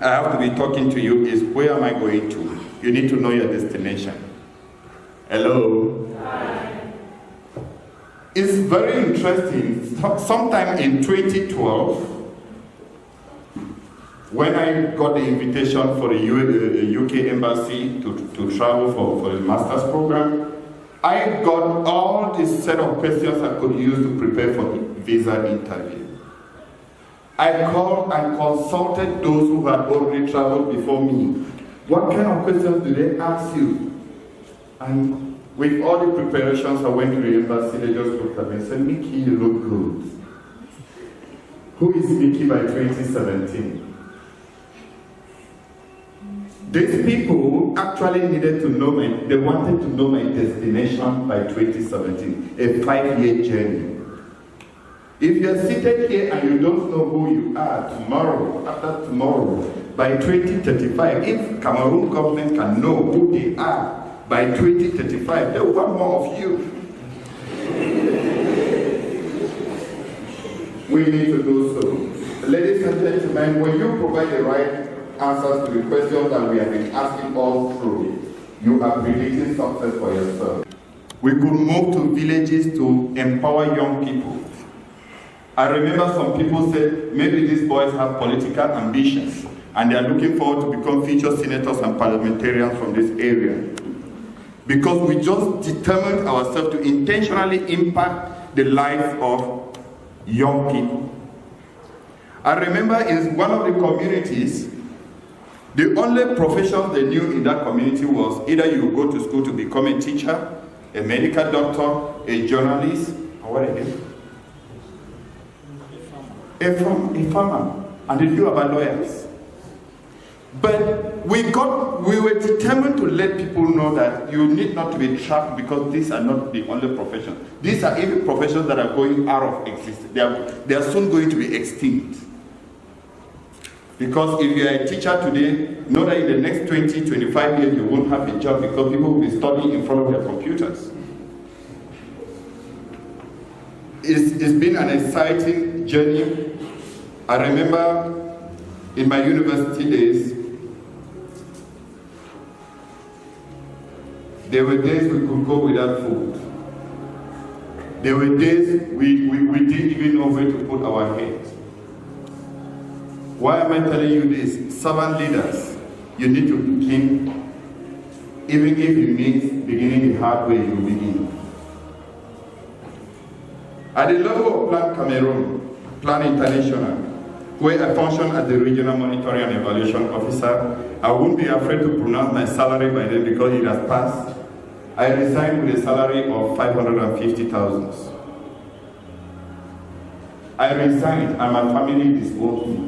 Speaker 9: I have to be talking to you is, where am I going to? You need to know your destination. Hello? Hi. It's very interesting. Sometime in 2012, when I got the invitation for the UK Embassy to travel for the master's program, I got all this set of questions I could use to prepare for the visa interview. I called and consulted those who had already traveled before me. What kind of questions do they ask you? And with all the preparations, I went to the embassy. They just looked at me and said, Mickey, you look good. Who is Mickey by 2017? These people actually needed to know they wanted to know my destination by 2017, a 5-year journey. If you're seated here and you don't know who you are tomorrow, after tomorrow, by 2035, if Cameroon government can know who they are by 2035, they want more of you. We need to do so. Ladies and gentlemen, when you provide the right answers to the questions that we have been asking all through, you are predicting success for yourself. We could move to villages to empower young people. I remember some people said, maybe these boys have political ambitions and they are looking forward to become future senators and parliamentarians from this area. Because we just determined ourselves to intentionally impact the lives of young people. I remember in one of the communities, the only profession they knew in that community was either you go to school to become a teacher, a medical doctor, a journalist, or what again? A farmer. And they knew about lawyers. But we were determined to let people know that you need not to be trapped because these are not the only professions. These are even professions that are going out of existence. They are soon going to be extinct. Because if you are a teacher today, know that in the next 20, 25 years you won't have a job because people will be studying in front of their computers. It's been an exciting journey. I remember in my university days, there were days we could go without food. There were days we didn't even know where to put our heads. Why am I telling you this? Servant leaders, you need to begin. Even if you need beginning the hard way, you begin. At the level of Plan Cameroon, Plan International, where I function as the Regional Monitoring and Evaluation Officer, I won't be afraid to pronounce my salary by then because it has passed. I resigned with a salary of 550,000. I resigned and my family disowned me.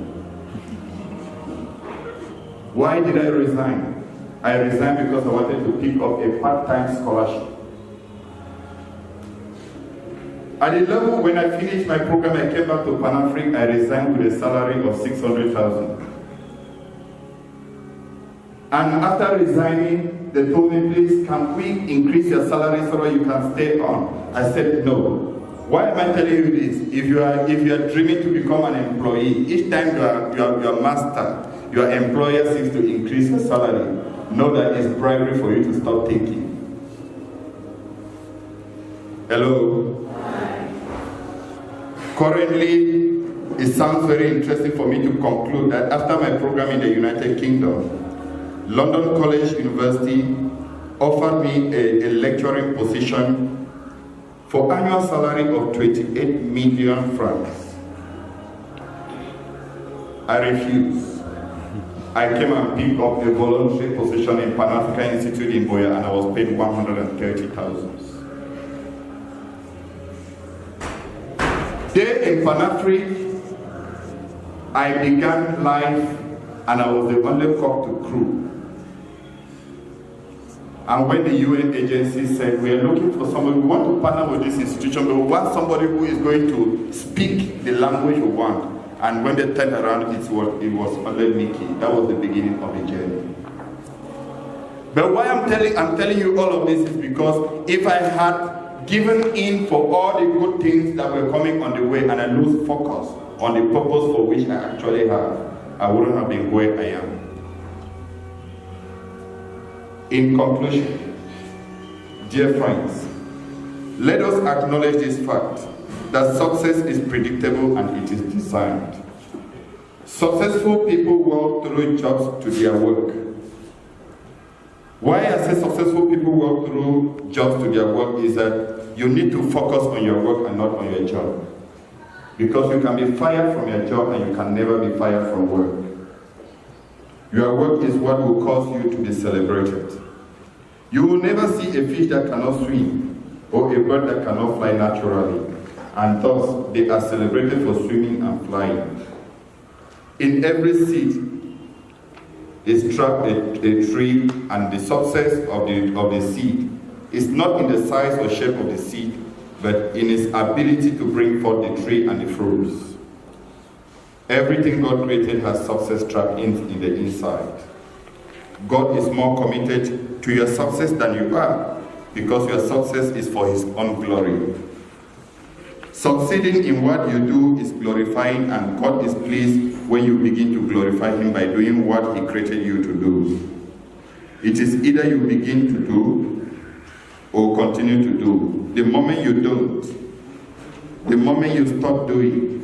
Speaker 9: Why did I resign? I resigned because I wanted to pick up a part-time scholarship. At the level when I finished my program, I came back to Pan-African, I resigned with a salary of 600,000. And after resigning, they told me, please, can we increase your salary so that you can stay on? I said, no. Why am I telling you this? If you are dreaming to become an employee, each time your master, your employer seeks to increase your salary, know that it's bribery for you to stop thinking. Hello? Currently, it sounds very interesting for me to conclude that after my program in the United Kingdom, London College University offered me a lecturing position for annual salary of 28 million francs. I refused. I came and picked up a voluntary position in Pan-African Institute in Boya and I was paid 130,000. There in Pan-African, I began life and I was the only cook to crew. And when the UN agency said, we are looking for somebody, we want to partner with this institution, but we want somebody who is going to speak the language we want. And when they turned around, it was only Mickey. That was the beginning of the journey. But why I'm telling you all of this is because if I had given in for all the good things that were coming on the way and I lose focus on the purpose for which I actually have, I wouldn't have been where I am. In conclusion, dear friends, let us acknowledge this fact that success is predictable and it is designed. Successful people walk through jobs to their work. Why I say successful people walk through jobs to their work is that you need to focus on your work and not on your job. Because you can be fired from your job and you can never be fired from work. Your work is what will cause you to be celebrated. You will never see a fish that cannot swim or a bird that cannot fly naturally, and thus they are celebrated for swimming and flying. In every seed is trapped a tree, and the success of the seed is not in the size or shape of the seed, but in its ability to bring forth the tree and the fruits. Everything God created has success trapped in the inside. God is more committed to your success than you are, because your success is for His own glory. Succeeding in what you do is glorifying, and God is pleased when you begin to glorify Him by doing what He created you to do. It is either you begin to do or continue to do. The moment you don't, the moment you stop doing,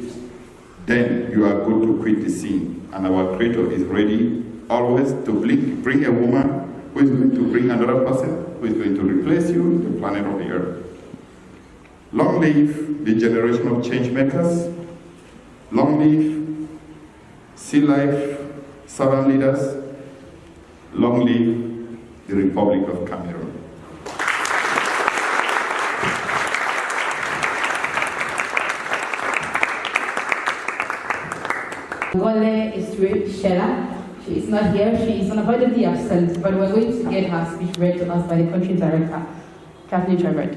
Speaker 9: then you are good to quit the scene. And our Creator is ready always to bring a woman who is going to bring another person who is going to replace you on the planet of the earth. Long live the generation of change makers. Long live Sea Life servant leaders. Long live the Republic of Cameroon.
Speaker 2: Ngole is Shella. She is not here. She is unavoidably absent, but we're going to get her speech read to us by the country director, Kathleen Trevor.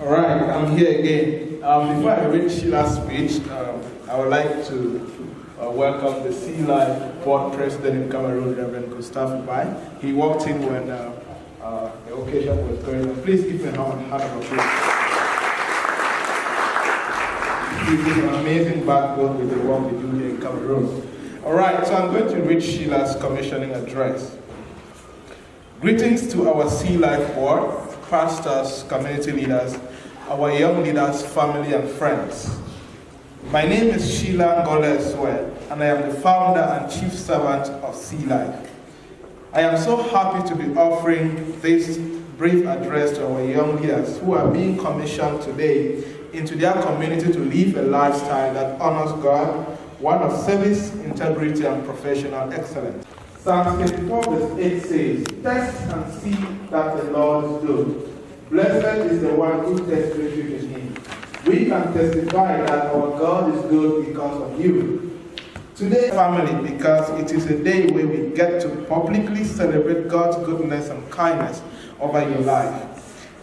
Speaker 10: All right, I'm here again. Before I read Sheila's speech, I would like to welcome the Sea Life Board President in Cameroon, Reverend Gustave Bai. He walked in when the occasion was going on. Please give me a hand of applause. This is an amazing backbone with the work we do here in Cameroon. All right, so I'm going to read Sheila's commissioning address. Greetings to our Sea Life board, pastors, community leaders, our young leaders, family, and friends. My name is Sheila Ngole, and I am the founder and chief servant of Sea Life. I am so happy to be offering this brief address to our young leaders who are being commissioned today into their community to live a lifestyle that honors God, one of service, integrity, and professional excellence. Psalm 24 verse 8 says, "Test and see that the Lord is good. Blessed is the one who takes refuge in him." We can testify that our God is good because of you. Today, family, because it is a day where we get to publicly celebrate God's goodness and kindness over your life.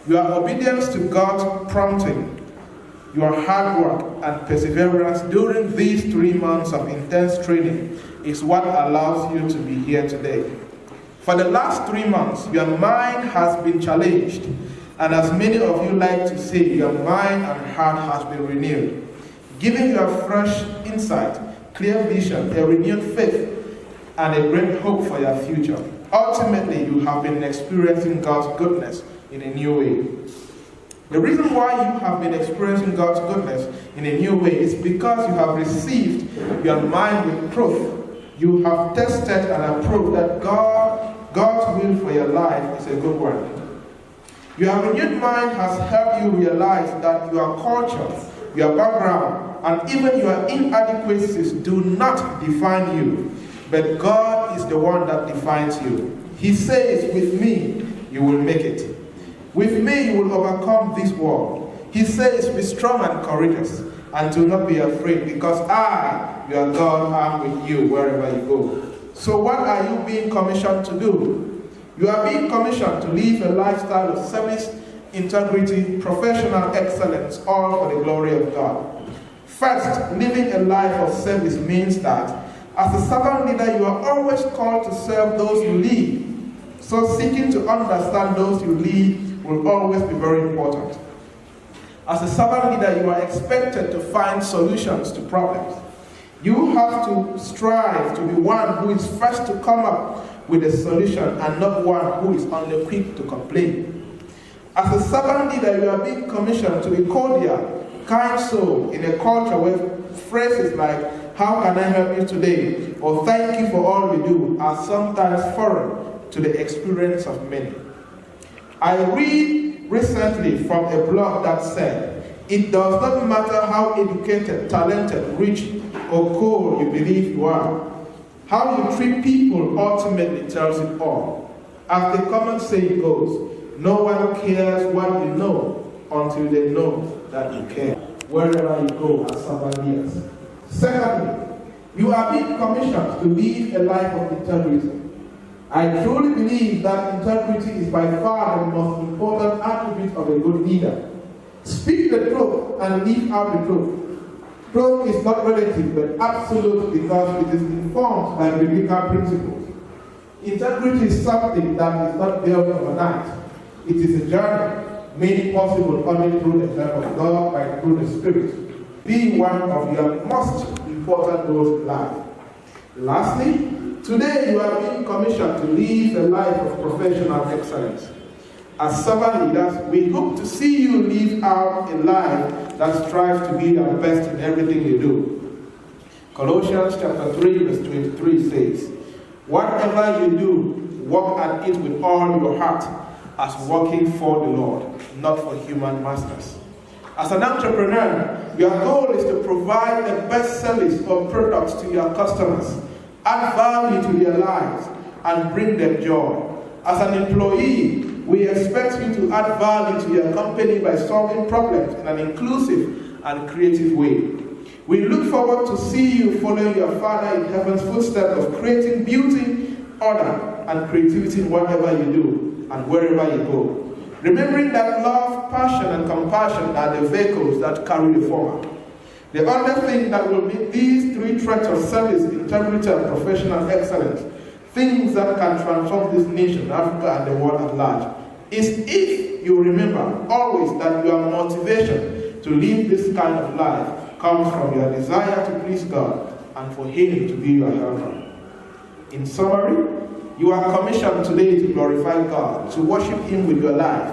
Speaker 10: Your obedience to God's prompting, your hard work and perseverance during these 3 months of intense training is what allows you to be here today. For the last 3 months, your mind has been challenged, and as many of you like to say, your mind and heart has been renewed, giving you a fresh insight, clear vision, a renewed faith, and a great hope for your future. Ultimately, you have been experiencing God's goodness in a new way. The reason why you have been experiencing God's goodness in a new way is because you have received your mind with truth. You have tested and approved that God's will for your life is a good one. Your renewed mind has helped you realize that your culture, your background, and even your inadequacies do not define you, but God is the one that defines you. He says, "With me, you will make it. With me, you will overcome this world." He says, "Be strong and courageous, and do not be afraid, because I, your God, am with you wherever you go." So what are you being commissioned to do? You are being commissioned to live a lifestyle of service, integrity, professional excellence, all for the glory of God. First, living a life of service means that as a servant leader, you are always called to serve those you lead. So seeking to understand those you lead will always be very important. As a servant leader, you are expected to find solutions to problems. You have to strive to be one who is first to come up with a solution and not one who is only quick to complain. As a servant leader, you are being commissioned to be cordial, kind soul in a culture where phrases like, "How can I help you today?" or "Thank you for all you do" are sometimes foreign to the experience of many. I read recently from a blog that said, "It does not matter how educated, talented, rich, or cool you believe you are. How you treat people ultimately tells it all. As the common saying goes, no one cares what you know until they know that you care." Wherever you go as servant leaders. Secondly, you are being commissioned to live a life of integrity. I truly believe that integrity is by far the most important attribute of a good leader. Speak the truth and live out the truth. Truth is not relative but absolute because it is informed by biblical principles. Integrity is something that is not built overnight. It is a journey made possible only through the help of God and through the Spirit. Be one of your most important goals in life. Lastly, today you are being commissioned to live a life of professional excellence. As servant leaders, we hope to see you live out a life that strives to be your best in everything you do. Colossians chapter 3 verse 23 says, "Whatever you do, work at it with all your heart, as working for the Lord, not for human masters." As an entrepreneur, your goal is to provide the best service or products to your customers, add value to their lives, and bring them joy. As an employee, we expect you to add value to your company by solving problems in an inclusive and creative way. We look forward to see you following your Father in heaven's footsteps of creating beauty, order, and creativity in whatever you do and wherever you go. Remembering that love, passion, and compassion are the vehicles that carry the former. The other thing that will make these three traits of service, integrity, and professional excellence things that can transform this nation, Africa, and the world at large, is if you remember always that your motivation to live this kind of life comes from your desire to please God and for Him to be your helper. In summary, you are commissioned today to glorify God, to worship Him with your life.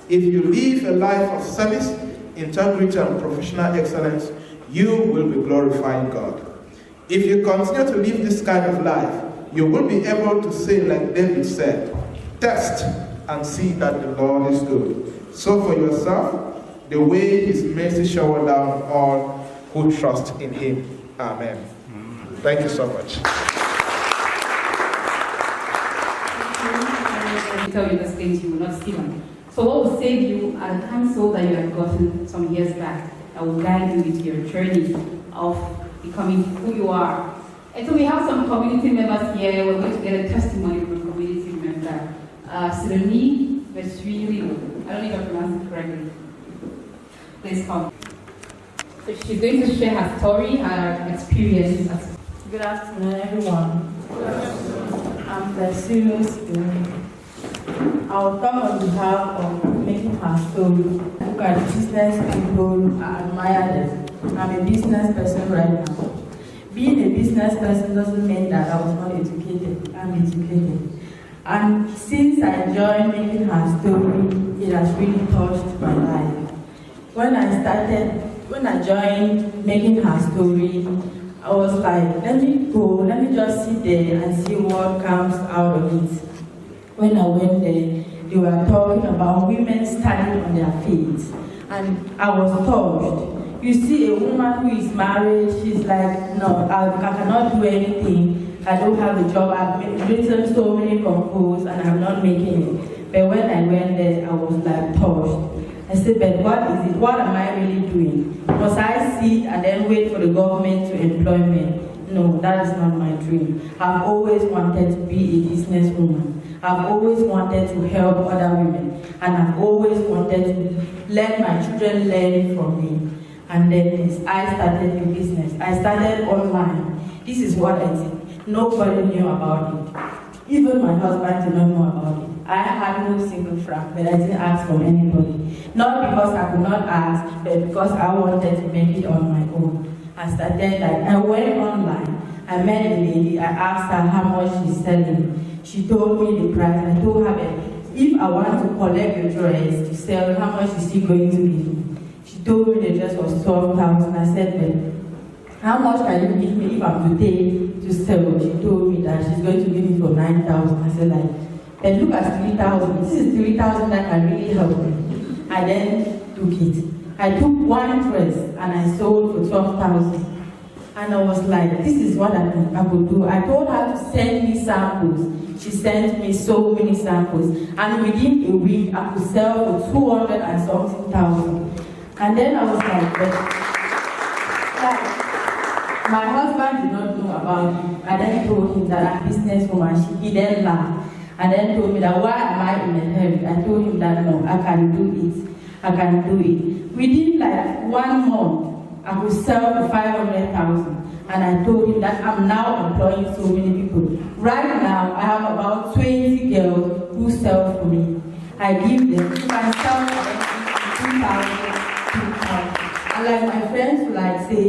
Speaker 10: If you live a life of service, integrity, and professional excellence, you will be glorifying God. If you continue to live this kind of life, you will be able to say, like David said, test and see that the Lord is good. So for yourself, the way His mercy shower down on all who trust in Him. Amen. Thank you so much.
Speaker 2: Tell you the things you will not see them. So what will save you are the counsel that you have gotten some years back that will guide you into your journey of becoming who you are. And so we have some community members here. We're going to get a testimony from a community member. Sidonie Vesrili. I don't know if I pronounced it correctly. Please come. So she's going to share her story, her experience.
Speaker 11: Good afternoon, everyone. I'm Vesrili. I will come on behalf of making her story. Look at the business people, I admire them. I'm a business person right now. Being a business person doesn't mean that I was not educated. I'm educated. And since I joined making her story, it has really touched my life. When I joined making her story, I was like, let me just sit there and see what comes out of it. When I went there, they were talking about women standing on their feet. And I was touched. You see a woman who is married, she's like, no, I cannot do anything. I don't have a job. I've written so many compos and I'm not making it. But when I went there, I was like touched. I said, but what is it? What am I really doing? Must I sit and then wait for the government to employ me? No, that is not my dream. I've always wanted to be a businesswoman. I've always wanted to help other women. And I've always wanted to let my children learn from me. And then I started a business. I started online. This is what I did. Nobody knew about it. Even my husband did not know about it. I had no single franc, but I didn't ask from anybody. Not because I could not ask, but because I wanted to make it on my own. I started I went online. I met a lady. I asked her how much she's selling. She told me the price. I told her if I want to collect the dress to sell, how much is she going to give me? She told me the dress was 12,000. I said, well, how much can you give me if I'm to take to sell? She told me that she's going to give me for 9,000. I said, and look at 3,000. This is 3,000 that can really help me. I then took it. I took one dress and I sold for 12,000. And I was like, this is what I could do. I told her to send me samples. She sent me so many samples. And within a week, I could sell for 200 and something thousand. And then I was like, my husband did not know about it. I then told him that I'm a businesswoman. He then laughed. And then told me that why am I in a hurry? I told him that no, I can do it. I can do it. Within 1 month, I could sell for 500,000. And I told him that I'm now employing so many people. Right now, I have about 20 girls who sell for me. I give them, if I sell for them 2,000. And my friends will say,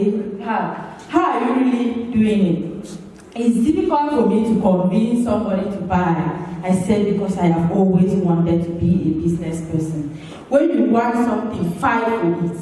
Speaker 11: how are you really doing it? It's difficult for me to convince somebody to buy. I said because I have always wanted to be a business person. When you want something, fight for it.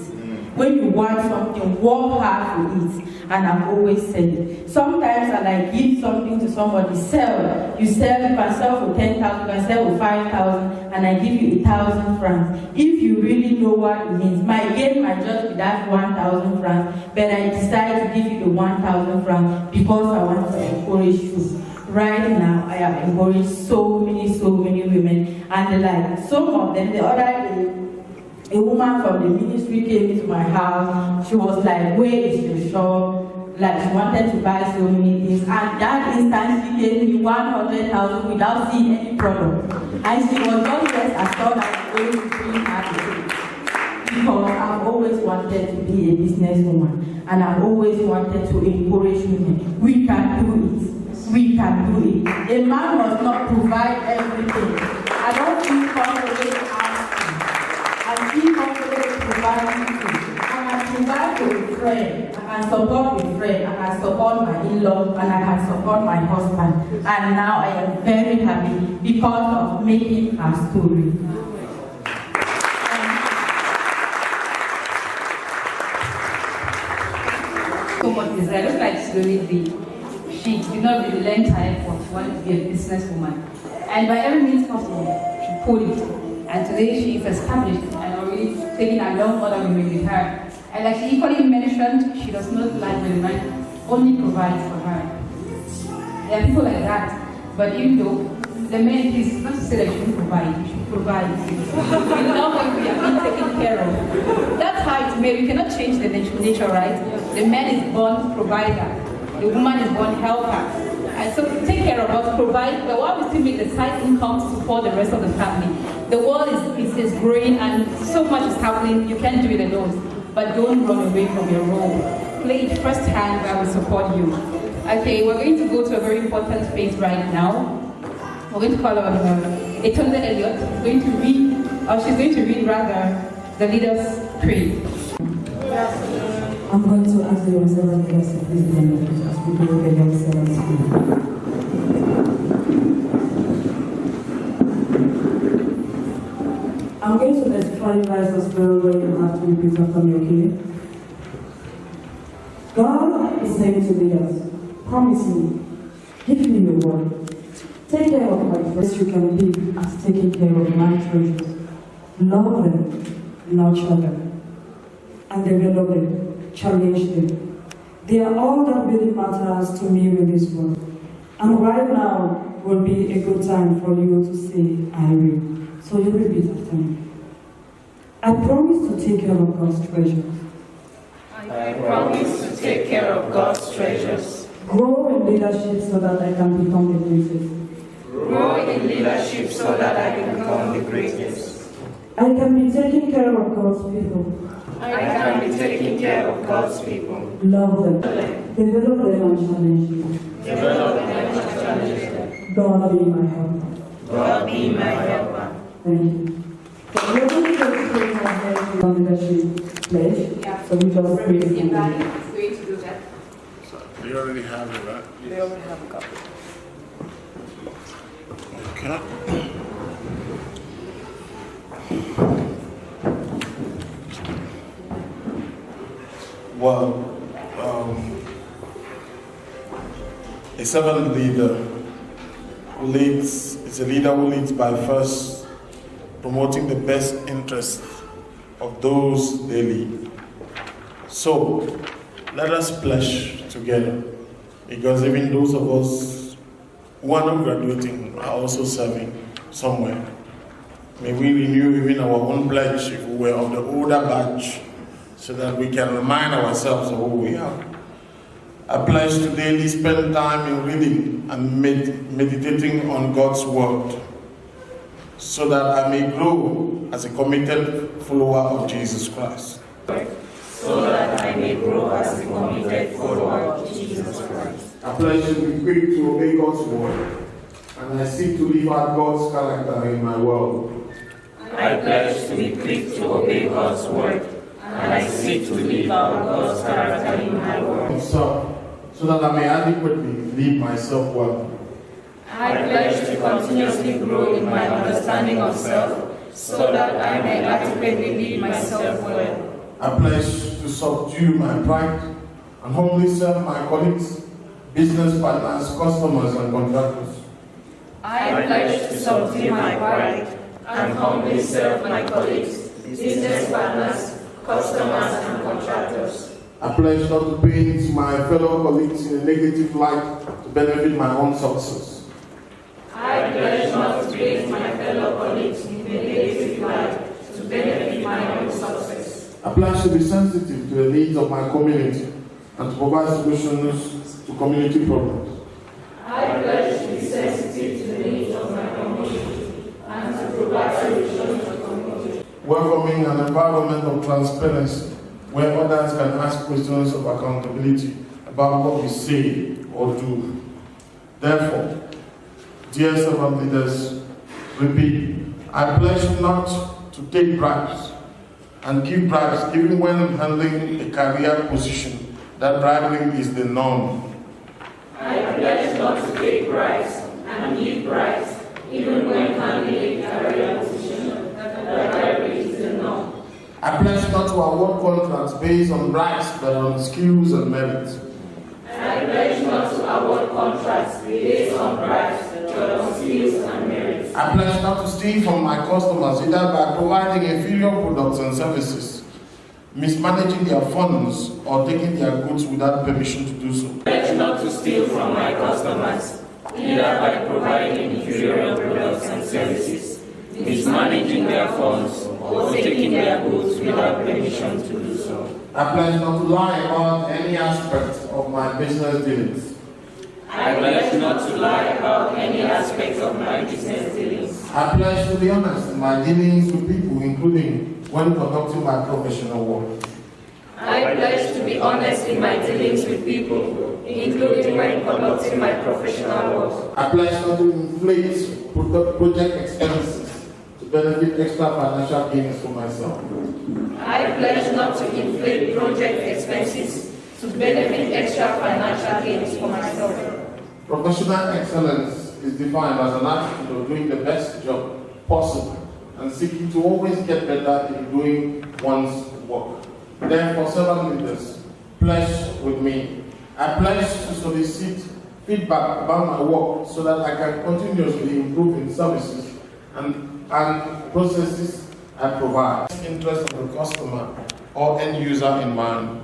Speaker 11: When you want something, work hard for it. And I've always said it. Sometimes I give something to somebody, sell. You can sell for 10,000, you can sell for 5,000, and I give you 1,000 francs. If you really know what it means, my gain might just be that 1,000 francs, but I decide to give you the 1,000 francs because I want to encourage you. Right now, I have encouraged so many women, and some of them, the other day, a woman from the ministry came into my house. She was like, where is your shop? She wanted to buy so many things. And that instant, she gave me 100,000 without seeing any problem. And she was just as assured as going to bring her to because I've always wanted to be a businesswoman. And I've always wanted to encourage women. We can do it. we can do it. A man must not provide everything. I don't feel comfortable asking. I feel comfortable providing food. I can provide to a friend, I can support a friend, I can support my in-law, and I can support my husband. And now I am very happy because of making her story.
Speaker 2: So much desire. I look like she did not really learn time for she wanted to be a businesswoman. And by every means possible, she pulled it. And today she is established and already taking along other women with her. And like she equally mentioned, she does not like when a man only provides for her. There are people like that. But even though the men, please, not to say that you shouldn't provide, you should provide. You love when we are being taken care of. That's how it's made. We cannot change the nature, right? The man is born provider. The woman is born helper. And so take care of us, provide, but while we still make the side income to support the rest of the family. The world is growing and so much is happening, you can't do it alone. But don't run away from your role. Play it firsthand where we support you. Okay, we're going to go to a very important phase right now. We're going to call on Yaounde Elliott. She's going to read the Leaders' Creed.
Speaker 12: I'm going to ask the young servant leaders to please be on as we do the young servant's creed. I'm going to explain as well where you have to repeat after me, okay? God is saying to leaders, promise me, give me your word. Take care of my friends you can be as taking care of my treasures. Love them, nurture them, and develop them, challenge them. They are all that really matters to me with this world. And right now will be a good time for you to say, I will. So you repeat after me. I promise to take care of God's treasures.
Speaker 13: I promise to take care of God's treasures.
Speaker 12: Grow in leadership so that I can become the greatest.
Speaker 13: Grow in leadership so that I can become the greatest.
Speaker 12: I can be taking care of God's people.
Speaker 13: I can be taking care of God's people.
Speaker 12: Love them. Develop them and challenge them.
Speaker 13: Develop them and challenge them.
Speaker 12: God be my helper.
Speaker 13: God be my helper.
Speaker 12: Thank you. We're going to take on leadership pledge. So we just pray.
Speaker 2: It's going to do that.
Speaker 10: So they already have it, right?
Speaker 2: Yes. They already have a copy.
Speaker 10: Okay. Well, a servant leader who leads is a leader who leads by first promoting the best interests of those they lead. So, let us pledge together, because even those of us who are not graduating are also serving somewhere. May we renew even our own pledge if we were of the older batch, so that we can remind ourselves of who we are. I pledge to daily spend time in reading and meditating on God's word, so that I may grow as a committed follower of Jesus Christ.
Speaker 13: So that I may grow as a committed follower of Jesus Christ.
Speaker 4: I pledge to be quick to obey God's word, and I seek to live out God's character in my world.
Speaker 13: I pledge to be quick to obey God's word, and I seek to live out God's character in my world.
Speaker 4: So that I may adequately lead myself well.
Speaker 13: I pledge to continuously grow in my understanding of self, so that I may adequately lead myself well.
Speaker 4: I pledge to subdue my pride and humbly serve my colleagues, business partners, customers, and contractors.
Speaker 13: I pledge to subdue my pride and humbly serve my colleagues, business partners, customers, and contractors.
Speaker 4: I pledge not to paint my fellow colleagues in a negative light to benefit my own success.
Speaker 13: I pledge not to paint my fellow colleagues in a negative light to benefit my own success.
Speaker 4: I pledge to be sensitive to the needs of my community and to provide solutions to community problems.
Speaker 13: I pledge to be sensitive to the needs of my community and to provide solutions to community.
Speaker 4: Welcoming an environment of transparency where others can ask questions of accountability about what we say or do. Therefore, dear servant leaders, repeat, I pledge not to take bribes and give bribes even when handling a career position that bribery is the norm.
Speaker 13: I pledge not to take bribes and give bribes even when handling a career position that bribery is the norm.
Speaker 4: I pledge not to award contracts based on bribes but on skills and merits.
Speaker 13: I pledge not to award contracts based on bribes but on skills and merits.
Speaker 4: I pledge not to steal from my customers either by providing inferior products and services, mismanaging their funds, or taking their goods without permission to do so.
Speaker 13: I pledge not to steal from my customers either by providing inferior products and services, mismanaging their funds, or taking their goods without permission to do so.
Speaker 4: I pledge not to lie about any aspect of my business dealings.
Speaker 13: I pledge not to lie about any aspect of my business dealings.
Speaker 4: I pledge to be honest in my dealings with people, including when conducting my professional work.
Speaker 13: I pledge to be honest in my dealings with people, including when conducting my professional work.
Speaker 4: I pledge not to inflate project expenses to benefit extra financial gains for myself.
Speaker 13: I pledge not to inflate project expenses to benefit extra financial gains for myself.
Speaker 4: Professional excellence is defined as an attitude of doing the best job possible and seeking to always get better in doing one's work. Therefore, servant leaders, pledge with me. I pledge to solicit feedback about my work so that I can continuously improve in services and processes I provide. Interest of the customer or end user in mind.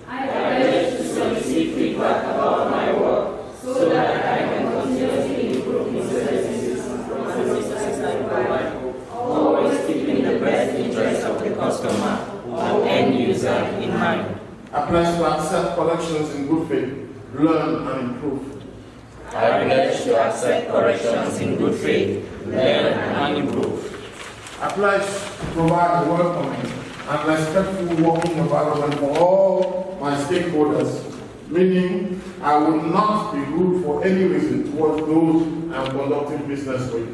Speaker 13: I pledge to solicit feedback about my work so that I can continuously improve in services and processes I provide, always keeping the best interest of the customer or end user in mind.
Speaker 4: I pledge to accept corrections in good faith, learn and improve.
Speaker 13: I pledge to accept corrections in good faith, learn and improve.
Speaker 4: I pledge to provide a welcoming and respectful working environment for all my stakeholders, meaning I will not be rude for any reason towards those I'm conducting business with.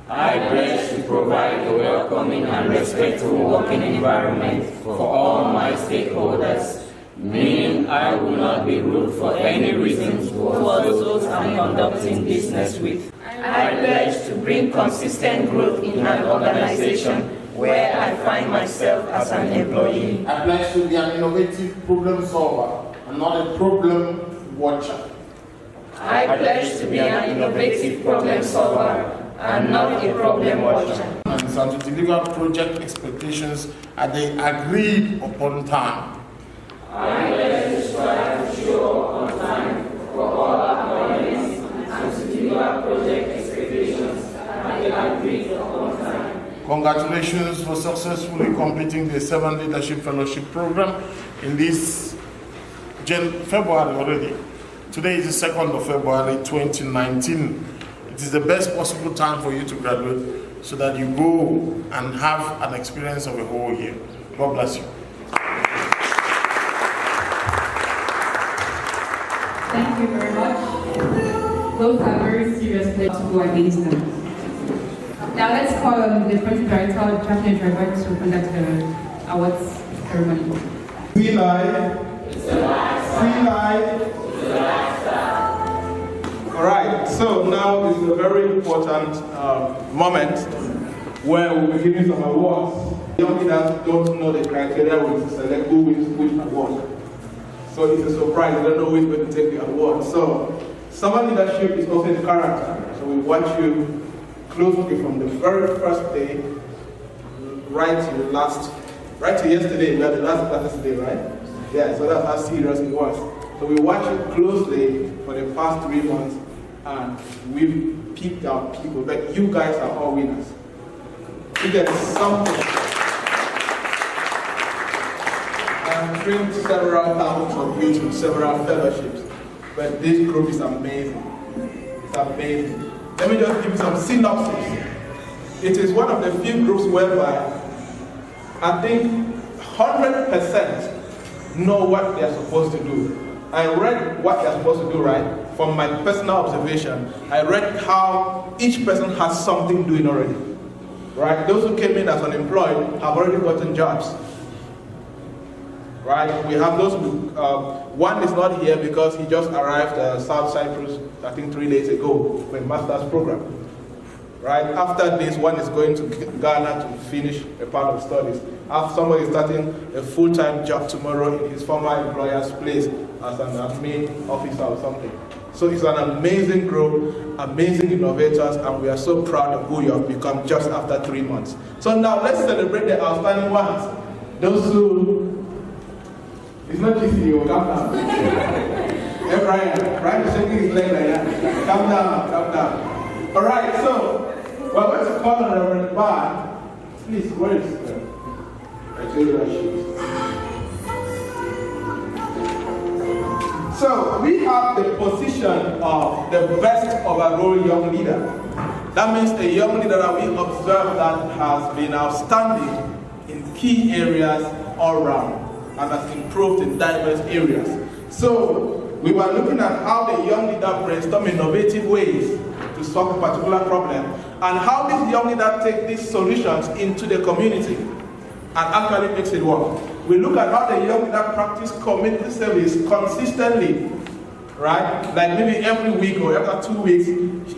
Speaker 13: I pledge to provide a welcoming and respectful working environment for all my stakeholders, meaning I will not be rude for any reason towards those I'm conducting business with. I pledge to bring consistent growth in an organization where I find myself as an employee.
Speaker 4: I pledge to be an innovative problem solver and not a problem watcher.
Speaker 13: I pledge to be an innovative problem solver and not a problem watcher.
Speaker 4: And to deliver project expectations at the agreed upon time.
Speaker 13: I pledge to strive to show up on time for all appointments and to deliver project expectations at the agreed upon time.
Speaker 4: Congratulations for successfully completing the 7 Leadership Fellowship Program in this February already. Today is the 2nd of February 2019. It is the best possible time for you to graduate so that you go and have an experience of a whole year. God bless you.
Speaker 2: Thank you very much. Those are very serious pledges to go against them. Now let's call on the Principal Director, Chaplain Driver, to conduct the awards ceremony.
Speaker 10: See live. See live. All right, so now is a very important moment where we'll be giving some awards. Young leaders don't know the criteria to select who wins which award. So it's a surprise, they don't know who is going to take the award. So summer leadership is also in character. So we watch you closely from the very first day right to yesterday. We had the last class today, right? Yeah, so that's how serious it was. So we watch it closely for the past 3 months, and we've picked out people, but you guys are all winners. You get something. I've trained several thousands of youth with several fellowships, but this group is amazing. It's amazing. Let me just give you some synopsis. It is one of the few groups whereby I think 100% know what they are supposed to do. I read what they're supposed to do, right? From my personal observation, I read how each person has something doing already, right? Those who came in as unemployed have already gotten jobs, right? We have those who, one is not here because he just arrived South Cyprus, I think 3 days ago, for a master's program, right? After this, one is going to Ghana to finish a part of studies. After somebody is starting a full-time job tomorrow in his former employer's place as an admin officer or something. So it's an amazing group, amazing innovators, and we are so proud of who you have become just after 3 months. So now let's celebrate the outstanding ones. Those who, it's not easy, you calm down. Hey Brian is shaking his leg like that. Calm down, calm down. All right, so we're going to call on Reverend Bar. Please, where is her? I tell you that she is. So we have the position of the best overall young leader. That means a young leader that we observe that has been outstanding in key areas all around and has improved in diverse areas. So we were looking at how the young leader brainstorm innovative ways to solve a particular problem and how this young leader take these solutions into the community and actually makes it work. We look at how the young leader practice community service consistently, right? Like maybe every week or every 2 weeks,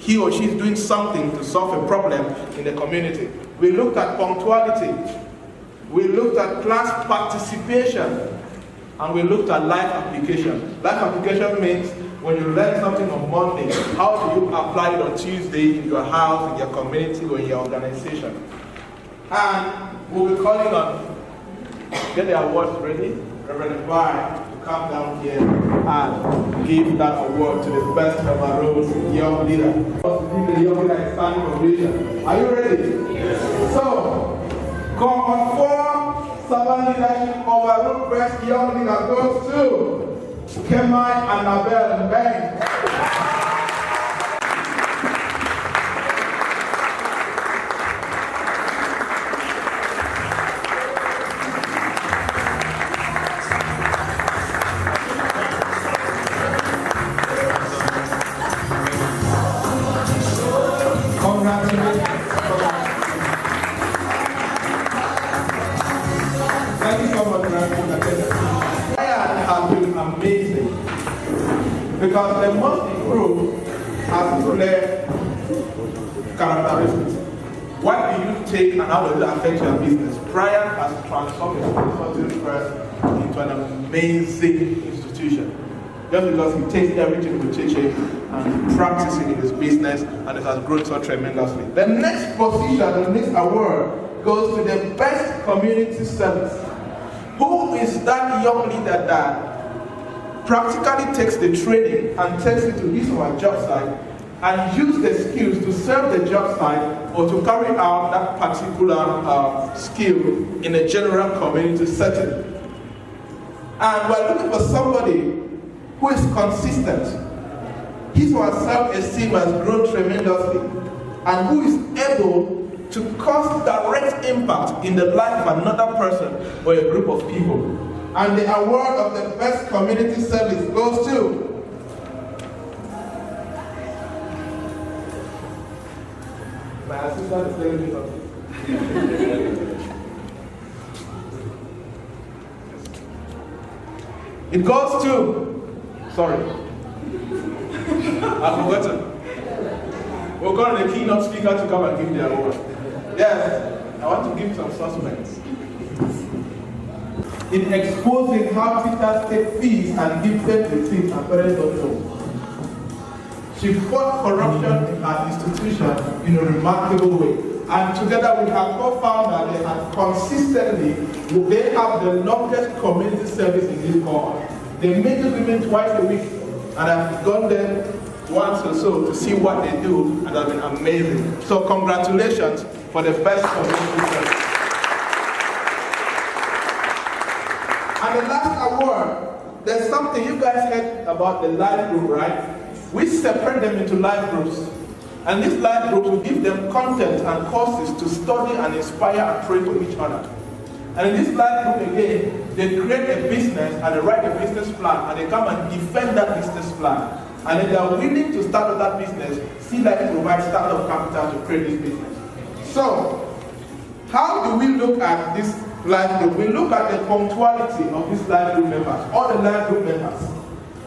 Speaker 10: he or she is doing something to solve a problem in the community. We looked at punctuality. We looked at class participation. And we looked at life application. Life application means when you learn something on Monday, how do you apply it on Tuesday in your house, in your community, or in your organization? And we'll be calling on, get the awards ready, Reverend Brian to come down here and give that award to the best overall young leader. The young leader is standing ovation. Are you ready? Yes. So, cohort 4, servant leadership overall best young leader goes to Kemai, Annabelle, and Ben. Because the most improved has clear characteristics. What do you take and how does it affect your business? Brian has transformed his consulting firm into an amazing institution. Just because he takes everything we teach him and practices it in his business, and it has grown so tremendously. The next position, the next award, goes to the best community service. Who is that young leader that practically takes the training and takes it to his or her job site and use the skills to serve the job site or to carry out that particular skill in a general community setting? And we're looking for somebody who is consistent. His or her self-esteem has grown tremendously and who is able to cause direct impact in the life of another person or a group of people. And the award of the best community service goes to my assistant is telling me something. It goes to, sorry, I've forgotten. We're calling the keynote speaker to come and give the award. Yes, I want to give some suspense. In exposing how teachers take fees and give them receipts and parents don't know. She fought corruption in her institution in a remarkable way. And together with her co-founder, they have consistently, they have the longest community service in this cohort. They meet the women twice a week, and I've gone there once or so to see what they do, and it's been amazing. So congratulations for the best community service. And the last award, there's something you guys heard about the life group, right? We separate them into life groups. And these life groups will give them content and courses to study and inspire and pray for each other. And in this life group again, they create a business and they write a business plan and they come and defend that business plan. And if they are willing to start with that business, Sea Life provides startup capital to create this business. So, how do we look at this life group? We look at the punctuality of these life group members, all the life group members.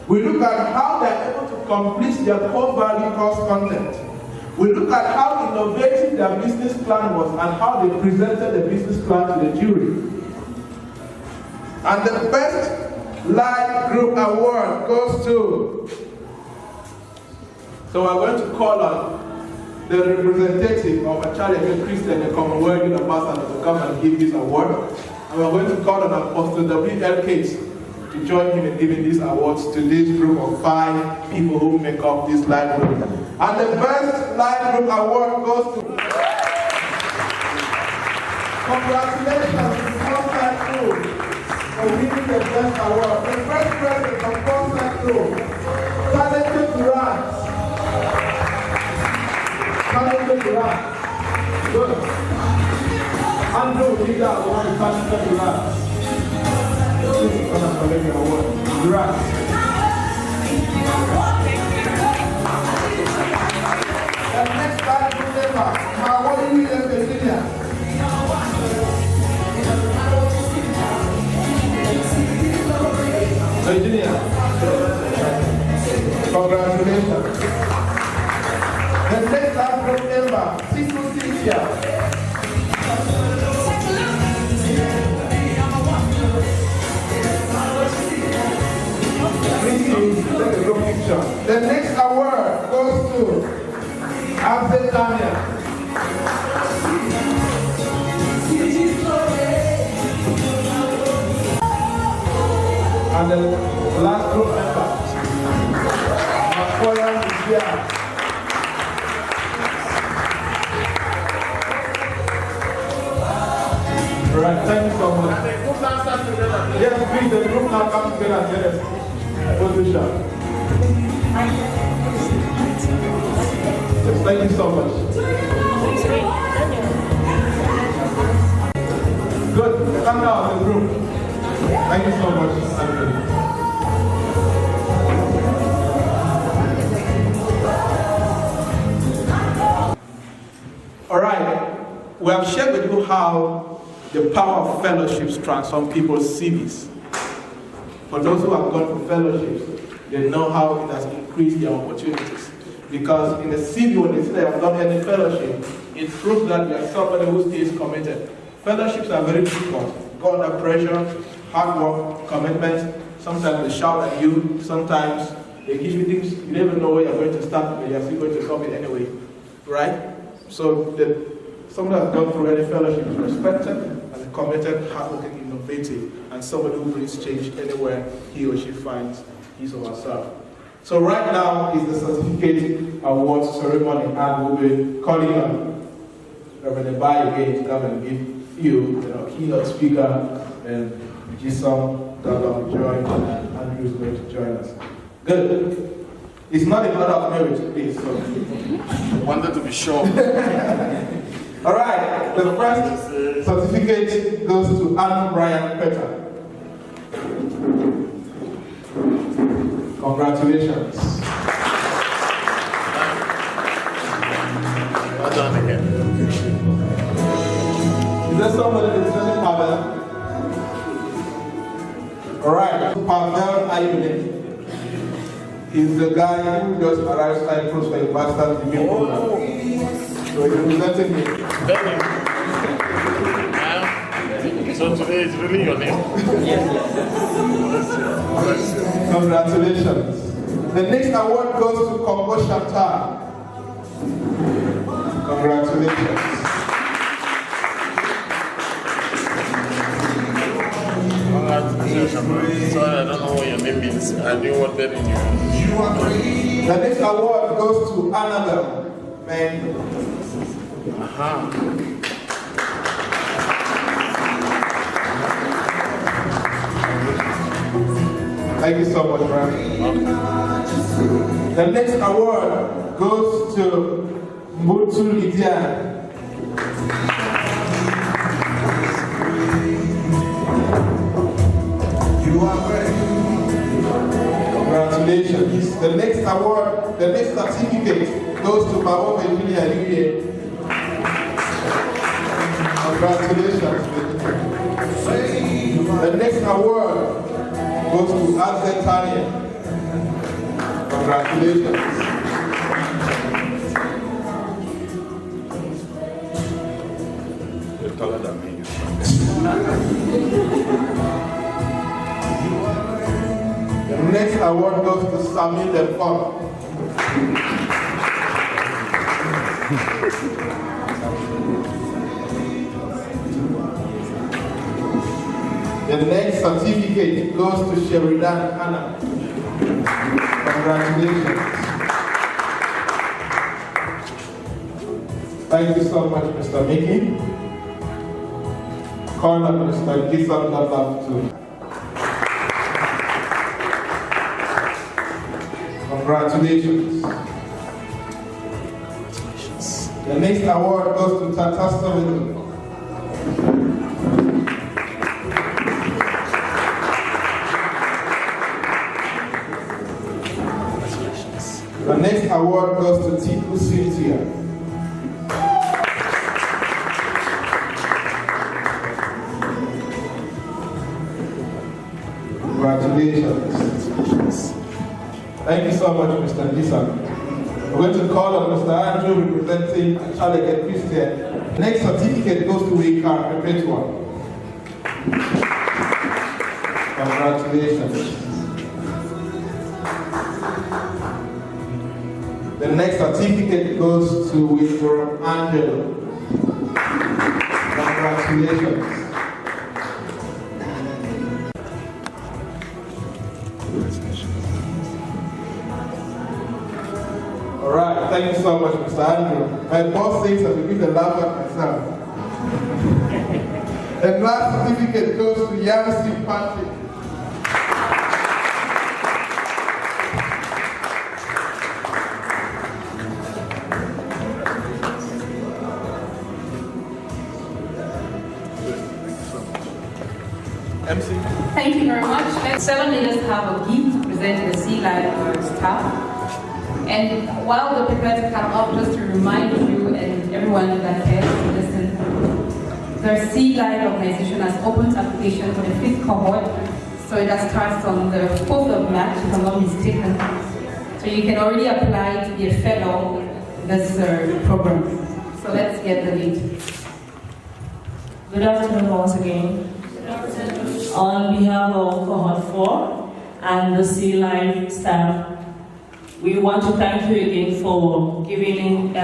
Speaker 10: We look at how they are able to complete their core value course content. We look at how innovative their business plan was and how they presented the business plan to the jury. And the best life group award goes to. So we're going to call on the representative of a Charlie Christian, the Commonwealth Ambassador, to come and give this award. And we're going to call on Apostle W.L. Case to join him in giving these awards to this group of 5 people who make up this life group. And the best life group award goes to... Congratulations to Contact Group for winning the best award. The first president of Contact Group, Talented Grants. Talented Grants. Good. Andrew, leader of one Talented Grants. This is going to collect the award. Grants. The next time you never, what do you need Virginia? Virginia. Congratulations. The next time group member, Sister Cynthia. The next award goes to Abdel Daniel. And the last group member, Makoya Mujia. Alright, thank you so much. Yes, please, the group now come together and get us position. Yes, thank you so much. Good, come now, the group. Thank you so much, Andrew. All right, we have shared with you how the power of fellowships transform people's CVs. For those who have gone for fellowships, they know how it has increased their opportunities. Because in the CV, when they say they have done any fellowship, it proves that they are somebody who stays committed. Fellowships are very difficult. Go under pressure, hard work, commitment. Sometimes they shout at you. Sometimes they give you things you never know where you're going to start, but you're still going to come in anyway. Right? So someone that has gone through any fellowship is respected as a committed, hardworking, innovative, and somebody who brings change anywhere he or she finds his or herself. So right now is the certificate awards ceremony, and we'll be calling on Reverend Ebai again to come and give you keynote speaker, and Jason Dada will join, and Andrew is going to join us. Good. It's not a matter of merit, please. So.
Speaker 14: Wanted to be sure.
Speaker 10: All right. The first certificate goes to Anne Brian Petter. Congratulations.
Speaker 14: Well done again.
Speaker 10: Is there somebody representing Pavel? All right. Pavel Ayune is the guy who just arrived Cyprus for a master's degree program. So he's representing me.
Speaker 14: So today is really your name?
Speaker 10: Yes. Congratulations. The next award goes to Kongo Shakhtar. Congratulations.
Speaker 14: Sorry, I don't know what your name means. I knew what that means.
Speaker 10: The next award goes to Annabelle. Man. Thank you so much, Ram. The next award goes to Mutu Lydia.
Speaker 4: Congratulations. The next award, the next certificate goes to Mama Virginia Liye. Congratulations. The next award goes to Azet Tanya. Congratulations.
Speaker 14: You're taller than me.
Speaker 4: The next award goes to Sami Defon. The next certificate goes to Sheridan Hannah. Congratulations. Thank you so much, Mr. Mickey. Call up Mr. Gison Dadlaf too. Congratulations. The next award goes to Tata Stovito. The next award goes to Tipu Cynthia. Congratulations. Thank you so much, Mr. Lisa. We're going to call on Mr. Andrew representing Charlotte and Christian. Next certificate goes to Weka Perpetua. Congratulations. The next certificate goes to Mr. Angelo. Congratulations. All right, thank you so much, Mr. Andrew. My boss says I will give the laugh at myself. The last certificate goes to Yaounde Patrick. MC.
Speaker 2: Thank you very much. 7 leaders have a gift to present to the Sea Life staff. And while they prepare to come up, just to remind you and everyone that cares to listen, the Sea Life organization has opened application for the 5th cohort. So that starts on the 4th of March, if I'm not mistaken. So you can already apply to be a fellow in this program. So let's get the lead.
Speaker 15: Good afternoon once again. On behalf of Cohort 4 and the Sea Life staff, we want to thank you again for giving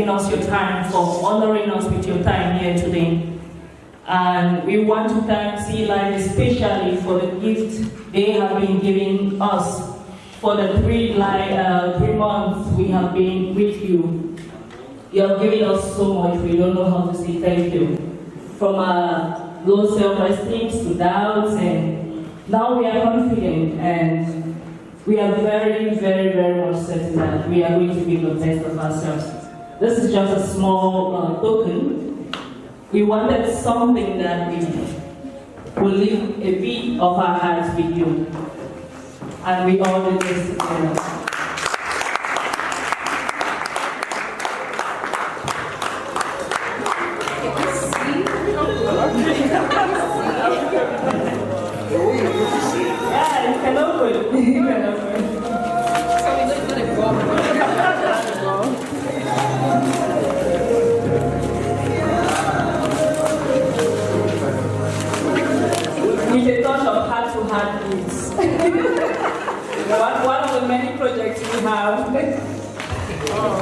Speaker 15: us your time, for honoring us with your time here today. And we want to thank Sea Life especially for the gift they have been giving us for the 3 months we have been with you. You have given us so much, we don't know how to say thank you. From low self-esteem to doubts, and now we are confident and we are very, very, very much certain that we are going to give the best of ourselves. This is just a small token. We wanted something that we will leave a bit of our hearts with you. And we all did this together. Yeah, you can open. You can open. So we're just going to go. With a touch of heart-to-heart roots. One of the many projects we have.
Speaker 4: Wow.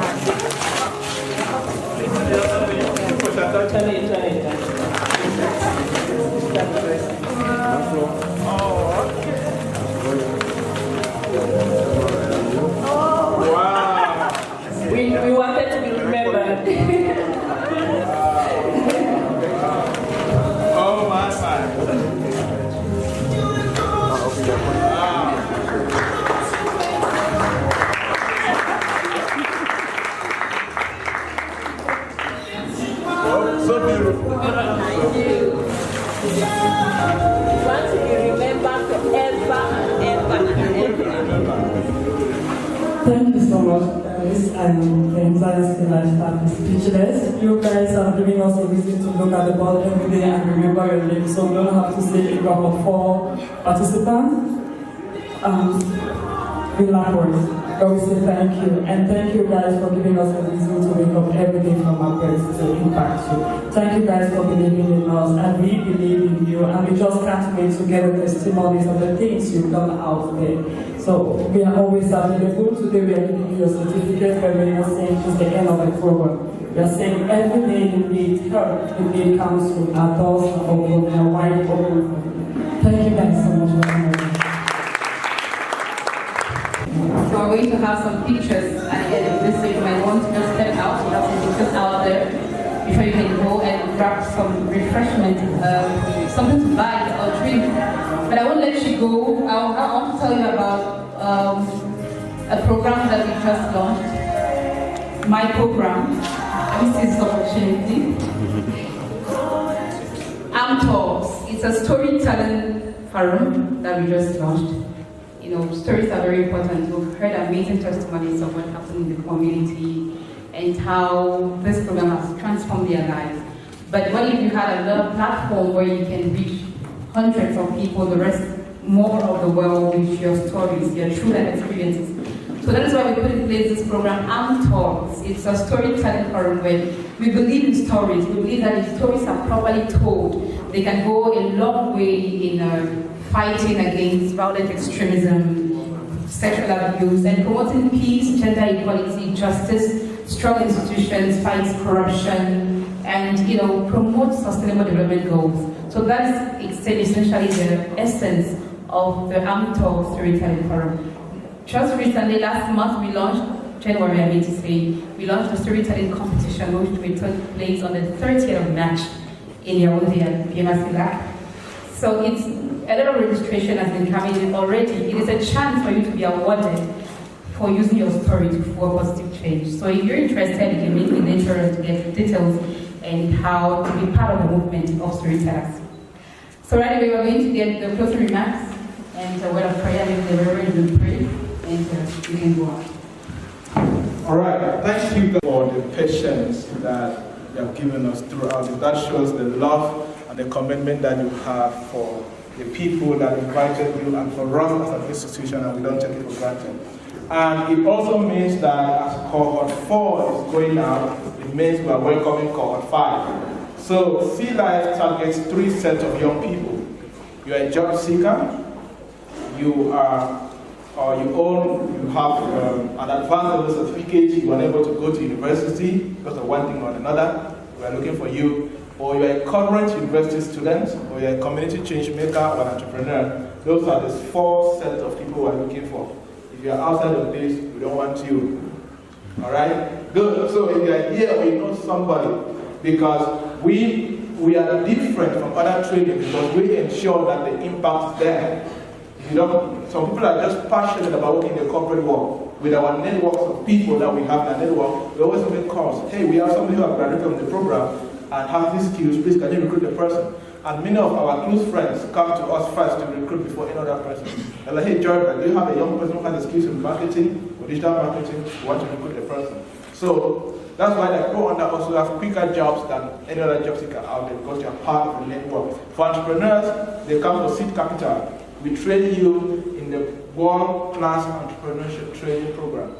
Speaker 15: We wanted to be remembered.
Speaker 4: Oh my.
Speaker 14: So beautiful.
Speaker 15: We want to be remembered
Speaker 12: this and the entire Still Life staff is speechless. You guys are giving us a reason to look at the ball every day and remember your name, so we don't have to say it about 4 participants. We lack words, but we say thank you. And thank you guys for giving us a reason to wake up every day from our beds to impact you. Thank you guys for believing in us, and we believe in you, and we just can't wait to get the testimonies of the things you've done out there. So we are always available. Today we are giving you a certificate, but we are not saying it's the end of the program. We are saying every day you need help, you need counsel, our doors are open, they are wide open for you. Thank you guys so much for coming.
Speaker 2: So we're going to have some pictures at the end of this, so you might want to just step out. We have some pictures out there before you can go and grab some refreshment, something to buy or drink. But I won't let you go. I want to tell you about a program that we just launched. My program. This is opportunity. Talks. It's a storytelling forum that we just launched. You know, stories are very important. We've heard amazing testimonies of what happened in the community and how this program has transformed their lives. But what if you had another platform where you can reach hundreds of people, the rest, more of the world with your stories, your true life experiences? So that is why we put in place this program, Talks. It's a storytelling forum where we believe in stories. We believe that if stories are properly told, they can go a long way in fighting against violent extremism, sexual abuse, and promoting peace, gender equality, justice, strong institutions, fights corruption, and promote sustainable development goals. So that is essentially the essence of the Talks Storytelling Forum. Just recently, last month, we launched, January, I mean to say, we launched the storytelling competition, which will take place on the 30th of March in Yaounde at PMAC. So it's a lot of registration has been coming in already. It is a chance for you to be awarded for using your story for positive change. So if you're interested, you can meet me later to get details and how to be part of the movement of storytellers. So right away, we're going to get the closing remarks and a word of prayer, and the Reverend will pray, and we can go on.
Speaker 10: All right, thank you for the patience that you have given us throughout it. That shows the love and the commitment that you have for the people that invited you and for us as an institution, and we don't take it for granted. And it also means that as cohort 4 is going out, it means we are welcoming cohort 5. So Sea Life targets 3 sets of young people. You are a job seeker, you are, or you have an advanced level certificate, you are unable to go to university because of one thing or another, we are looking for you. Or you are a current university student, or you are a community change maker or an entrepreneur. Those are the 4 sets of people we are looking for. If you are outside of this, we don't want you. All right? Good. So if you are here, we know somebody, because we are different from other training because we ensure that the impact is there. Some people are just passionate about working in the corporate world. With our networks of people that we have in our network, we always make calls. Hey, we have somebody who has graduated from the program and have these skills, please can you recruit the person? And many of our close friends come to us first to recruit before any other person. They're like, hey Jordan, do you have a young person who has the skills in marketing or digital marketing? We want to recruit the person. So that's why the Pro Under also have quicker jobs than any other job seeker out there, because you're part of the network. For entrepreneurs, they come for seed capital. We train you in the world-class entrepreneurship training program.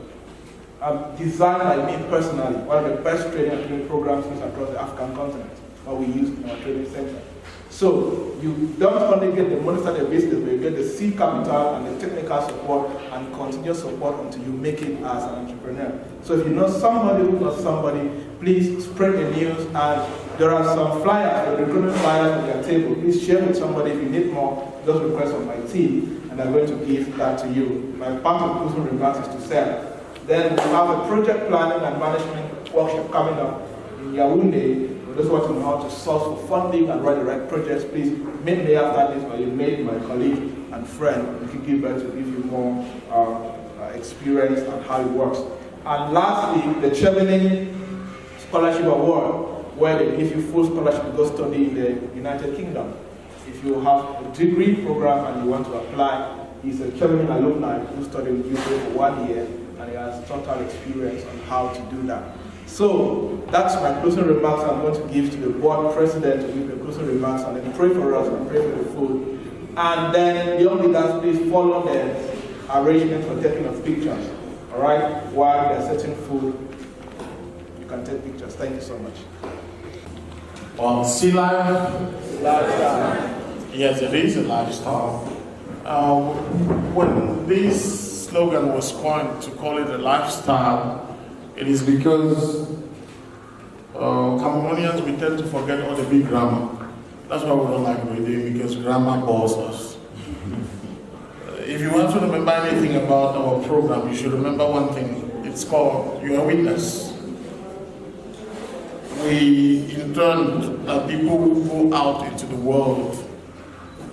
Speaker 10: Designed by me personally, one of the best training and training programs across the African continent, what we use in our training center. So you don't only get the money started business, but you get the seed capital and the technical support and continuous support until you make it as an entrepreneur. So if you know somebody who knows somebody, please spread the news. And there are some flyers, the recruitment flyers on your table. Please share with somebody. If you need more, just request from my team, and I'm going to give that to you. My part of closing remarks is to sell. Then we have a project planning and management workshop coming up in Yaounde. For those who want to know how to source for funding and write the right projects, please meet me after this, or you meet my colleague and friend. We can give back to give you more experience on how it works. And lastly, the Chevening Scholarship Award, where they give you full scholarship to go study in the United Kingdom. If you have a degree program and you want to apply, he's a Chevening alumni who studied in the UK for 1 year. and he has total experience on how to do that. So that's my closing remarks I'm going to give to the board president to give the closing remarks and then pray for us and pray for the food. And then the young leaders, please follow the arrangement for taking of pictures. All right? While they're setting food, you can take pictures. Thank you so much.
Speaker 14: On sea life, yes, it is a lifestyle. When this slogan was coined to call it a lifestyle, it is because Cameroonians, we tend to forget all the big grammar. That's why we don't like reading, because grammar bores us. If you want to remember anything about our program, you should remember one thing. It's called You're a Witness. We intend that people who go out into the world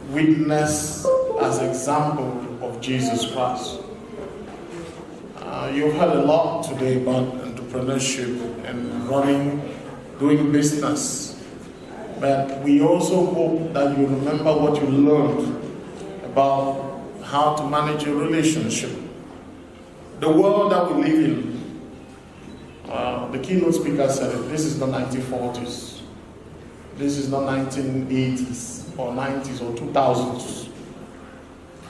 Speaker 14: witness as example of Jesus Christ. You've heard a lot today about entrepreneurship and doing business. But we also hope that you remember what you learned about how to manage a relationship. The world that we live in, the keynote speaker said it, this is not 1940s. This is not 1980s or 90s or 2000s.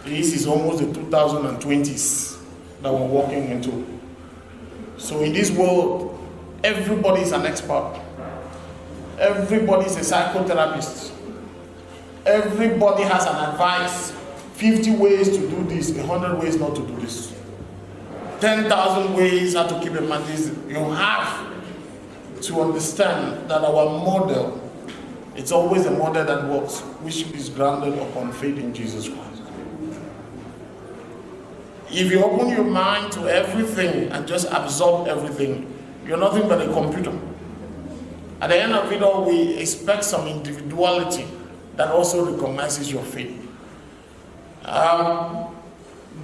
Speaker 14: This is almost the 2020s that we're walking into. So in this world, everybody is an expert. Everybody is a psychotherapist. Everybody has an advice. 50 ways to do this, 100 ways not to do this. 10,000 ways how to keep a man. You have to understand that our model, it's always a model that works, which is grounded upon faith in Jesus Christ. If you open your mind to everything and just absorb everything, you're nothing but a computer. At the end of it all, we expect some individuality that also recognizes your faith.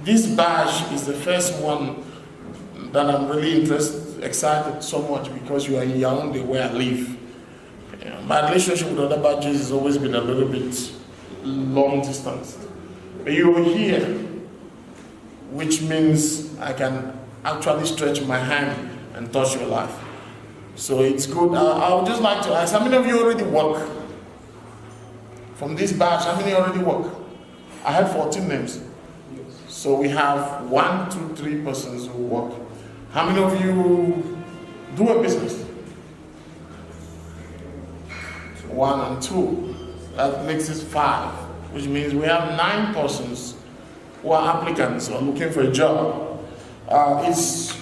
Speaker 14: This badge is the first one that I'm really excited so much because you are in Yaounde, where I live. My relationship with other badges has always been a little bit long distance. But you are here, which means I can actually stretch my hand and touch your life. So it's good. I would just like to ask, how many of you already work? From this badge, how many already work? I had 14 names. So we have 1, 2, 3 persons who work. How many of you do a business? 1 and 2. That makes it 5, which means we have 9 persons who are applicants or looking for a job. Is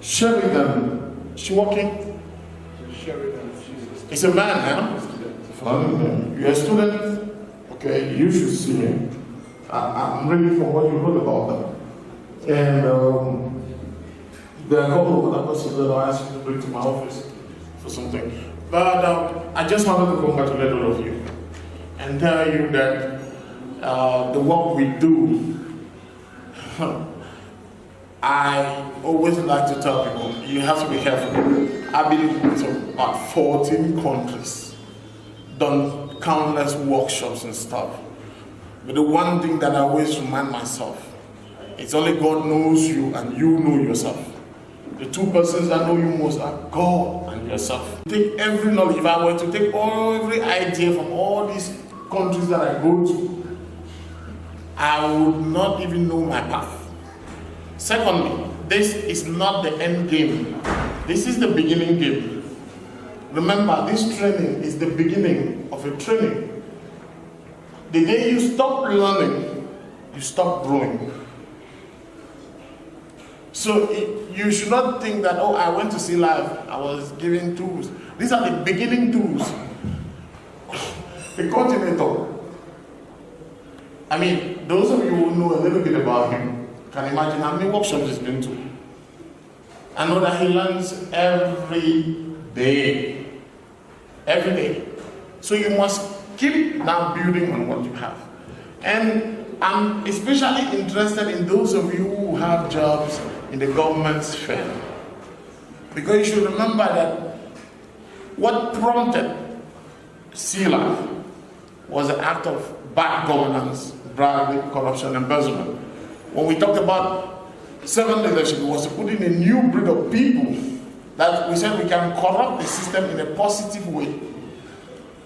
Speaker 14: Sheridan, she working?
Speaker 10: Sheridan,
Speaker 14: it's a man, huh? You're a student? Okay, you should see him. I'm reading from what you wrote about them. And there are a couple of other persons that I asked you to bring to my office for something. But I just wanted to congratulate all of you and tell you that the work we do, I always like to tell people, you have to be careful. I've been to about 14 countries, done countless workshops and stuff. But the one thing that I always remind myself, it's only God knows you and you know yourself. The 2 persons that know you most are God and yourself. Take every knowledge. If I were to take every idea from all these countries that I go to, I would not even know my path. Secondly, this is not the end game. This is the beginning game. Remember, this training is the beginning of a training. The day you stop learning, you stop growing. So you should not think that, oh, I went to Sea Life, I was given tools. These are the beginning tools. The coordinator. I mean, those of you who know a little bit about him can imagine how many workshops he's been to. I know that he learns every day. Every day. So you must keep now building on what you have. And I'm especially interested in those of you who have jobs in the government sphere. Because you should remember that what prompted Sea Life was an act of bad governance, bribery, corruption, embezzlement. When we talked about servant leadership was to put in a new breed of people that we said we can corrupt the system in a positive way.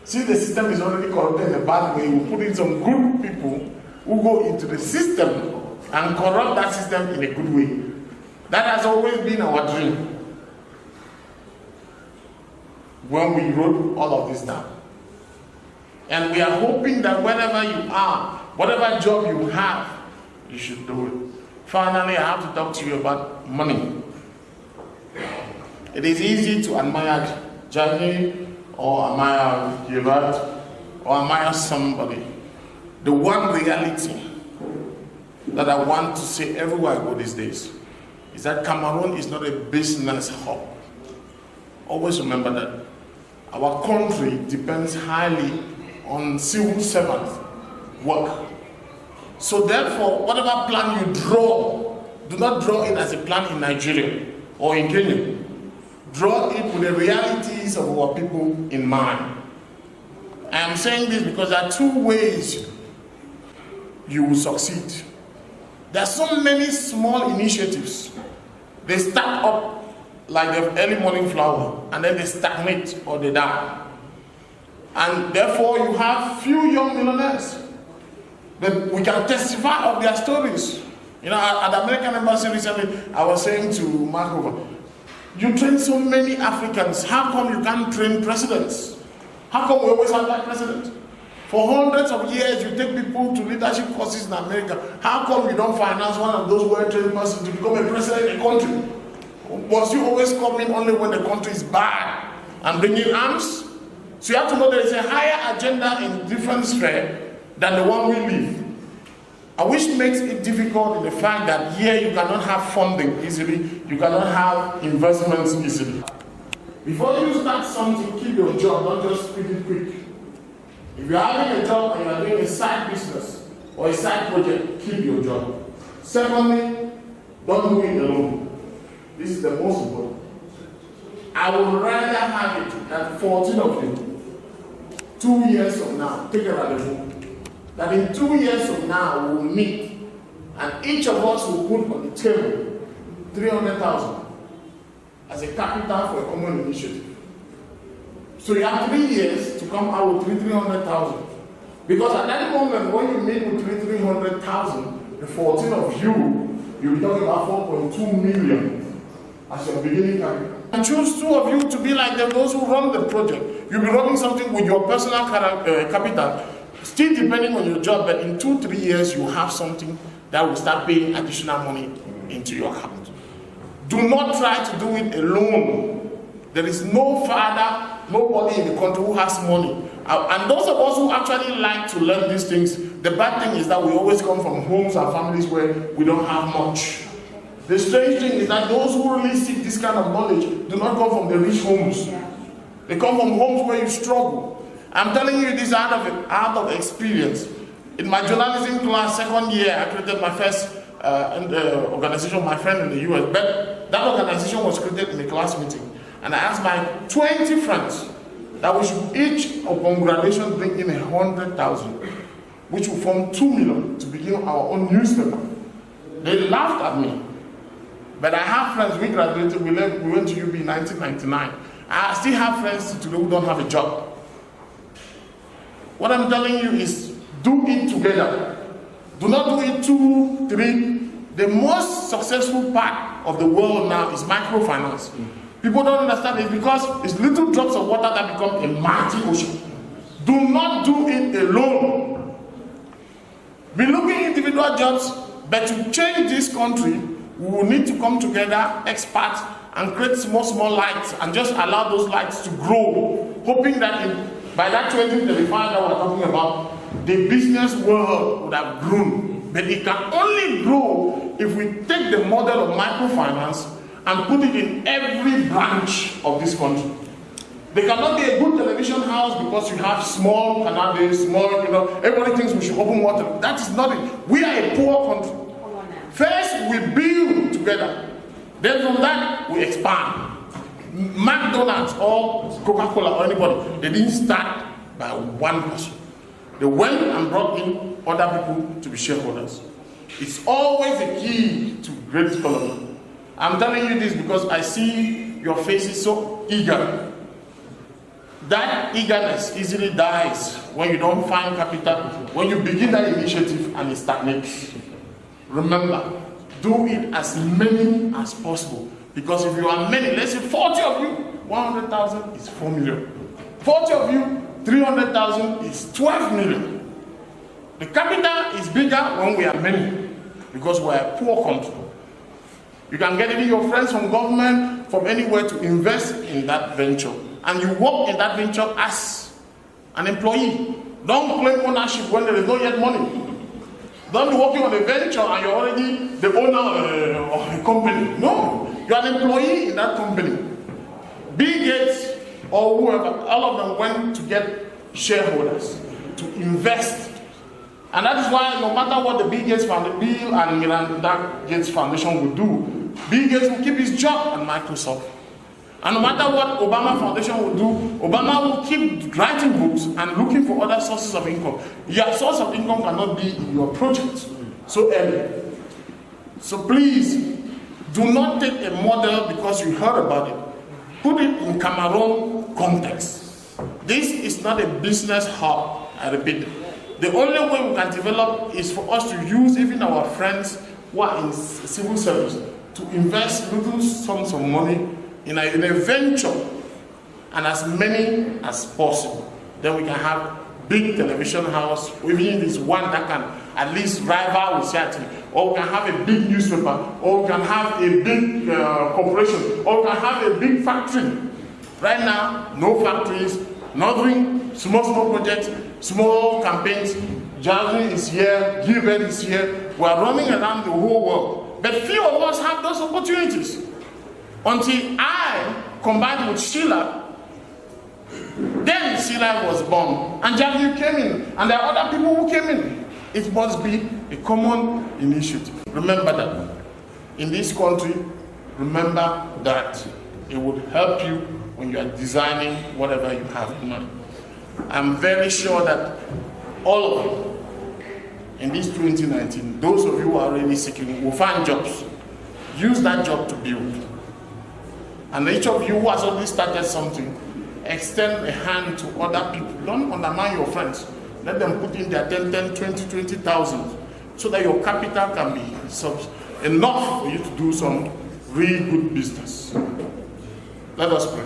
Speaker 14: Since the system is already corrupted in a bad way, we put in some good people who go into the system and corrupt that system in a good way. That has always been our dream when we wrote all of this down. And we are hoping that wherever you are, whatever job you have, you should do it. Finally, I have to talk to you about money. It is easy to admire Johnny or admire Gilbert or admire somebody. The one reality that I want to say everywhere I go these days is that Cameroon is not a business hub. Always remember that. Our country depends highly on civil servant work. So therefore, whatever plan you draw, do not draw it as a plan in Nigeria or in Kenya. Draw it with the realities of our people in mind. I am saying this because there are two ways you will succeed. There are so many small initiatives. They start up like the early morning flower, and then they stagnate or they die. And therefore you have few young millionaires that we can testify of their stories. You know, at the American Embassy recently, I was saying to Markova, you train so many Africans, how come you can't train presidents? How come we always have that president? For hundreds of years, you take people to leadership courses in America. How come you don't finance one of those well-trained persons to become a president in a country? Was you always coming only when the country is bad and bringing arms? So you have to know there is a higher agenda in different sphere than the one we live. Which makes it difficult in the fact that here you cannot have funding easily, you cannot have investments easily. Before you start something, keep your job, not just quit it quick. If you're having a job and you're doing a side business or a side project, keep your job. Secondly, don't do it alone. This is the most important. I would rather have it that 14 of you, 2 years from now, take a rendezvous. That in 2 years from now we will meet and each of us will put on the table 300,000 as a capital for a common initiative. So you have 3 years to come out with 300,000. Because at that moment when you meet with 300,000, the 14 of you, you'll be talking about 4.2 million as your beginning capital. And choose 2 of you to be like those who run the project. You'll be running something with your personal capital, still depending on your job, but in 2-3 years you have something that will start paying additional money into your account. Do not try to do it alone. There is no father, nobody in the country who has money. And those of us who actually like to learn these things, the bad thing is that we always come from homes and families where we don't have much. The strange thing is that those who really seek this kind of knowledge do not come from the rich homes. They come from homes where you struggle. I'm telling you this out of experience. In my journalism class, second year, I created my first organization, my friend in the US. But that organization was created in a class meeting. And I asked my 20 friends that we should each, upon graduation, bring in 100,000, which will form 2 million to begin our own newspaper. They laughed at me. But I have friends, we graduated, we went to UB in 1999. I still have friends today who don't have a job. What I'm telling you is, do it together. Do not do it 2, 3. The most successful part of the world now is microfinance. People don't understand it because it's little drops of water that become a mighty ocean. Do not do it alone. Be looking individual jobs, but to change this country, we will need to come together, experts, and create small lights and just allow those lights to grow, hoping that by that 2035 that we're talking about, the business world would have grown. But it can only grow if we take the model of microfinance and put it in every branch of this country. There cannot be a good television house because you have small canals, everybody thinks we should open water. That is not it. We are a poor country. First, we build together. Then from that, we expand. McDonald's or Coca-Cola or anybody, they didn't start by one person. They went and brought in other people to be shareholders. It's always the key to great development. I'm telling you this because I see your faces so eager. That eagerness easily dies when you don't find capital, when you begin that initiative and it stagnates. Remember, do it as many as possible. Because if you are many, let's say 40 of you, 100,000 is 4 million. 40 of you, 300,000 is 12 million. The capital is bigger when we are many, because we are a poor country. You can get even your friends from government, from anywhere to invest in that venture. And you work in that venture as an employee. Don't claim ownership when there is not yet money. Don't be working on a venture and you're already the owner of a company. No, you're an employee in that company. Bill Gates or whoever, all of them went to get shareholders to invest. And that is why no matter what the Bill and Melinda Gates Foundation will do, Bill Gates will keep his job at Microsoft. And no matter what Obama Foundation will do, Obama will keep writing books and looking for other sources of income. Your source of income cannot be in your project so early. So please, do not take a model because you heard about it. Put it in Cameroon context. This is not a business hub, I repeat. The only way we can develop is for us to use even our friends who are in civil service to invest little sums of money in a venture, and as many as possible. Then we can have big television house, even if it's one that can at least rival with Seattle, or we can have a big newspaper, or we can have a big corporation, or we can have a big factory. Right now, no factories, nothing, small projects, small campaigns. Jasmine is here, Gilbert is here. We are running around the whole world. But few of us have those opportunities. Until I combined with Sheila, then Sheila was born. And Jasmine came in. And there are other people who came in. It must be a common initiative. Remember that. In this country, remember that it would help you when you are designing whatever you have in mind. I'm very sure that all of you, in this 2019, those of you who are already seeking will find jobs. Use that job to build. And each of you who has already started something, extend a hand to other people. Don't undermine your friends. Let them put in their 10, 20, 20,000 so that your capital can be enough for you to do some really good business. Let us pray.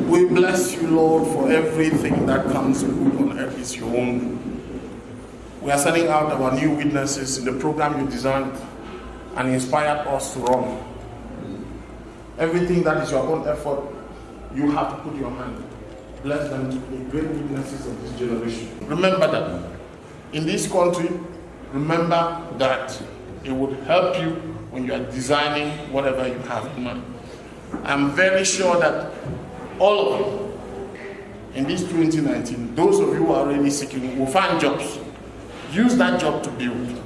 Speaker 14: We bless you, Lord, for everything that comes good on earth is your own. We are sending out our new witnesses in the program you designed and inspired us to run. Everything that is your own effort, you have to put your hand. Bless them to be great witnesses of this generation. Remember that. In this country, remember that it would help you when you are designing whatever you have in mind. I'm very sure that all of you, in this 2019, those of you who are already seeking will find jobs. Use that job to build.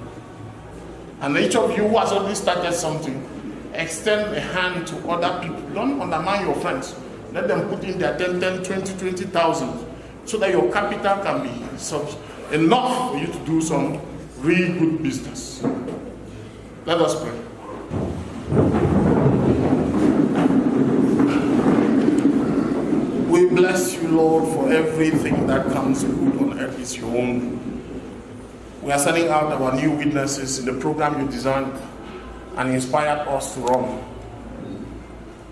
Speaker 14: And each of you who has already started something, extend a hand to other people. Don't undermine your friends. Let them put in their 10, 20, 20,000 so that your capital can be enough for you to do some really good business. Let us pray. We bless you, Lord, for everything that comes good on earth is your own. We are sending out our new witnesses in the program you designed and inspired us to run.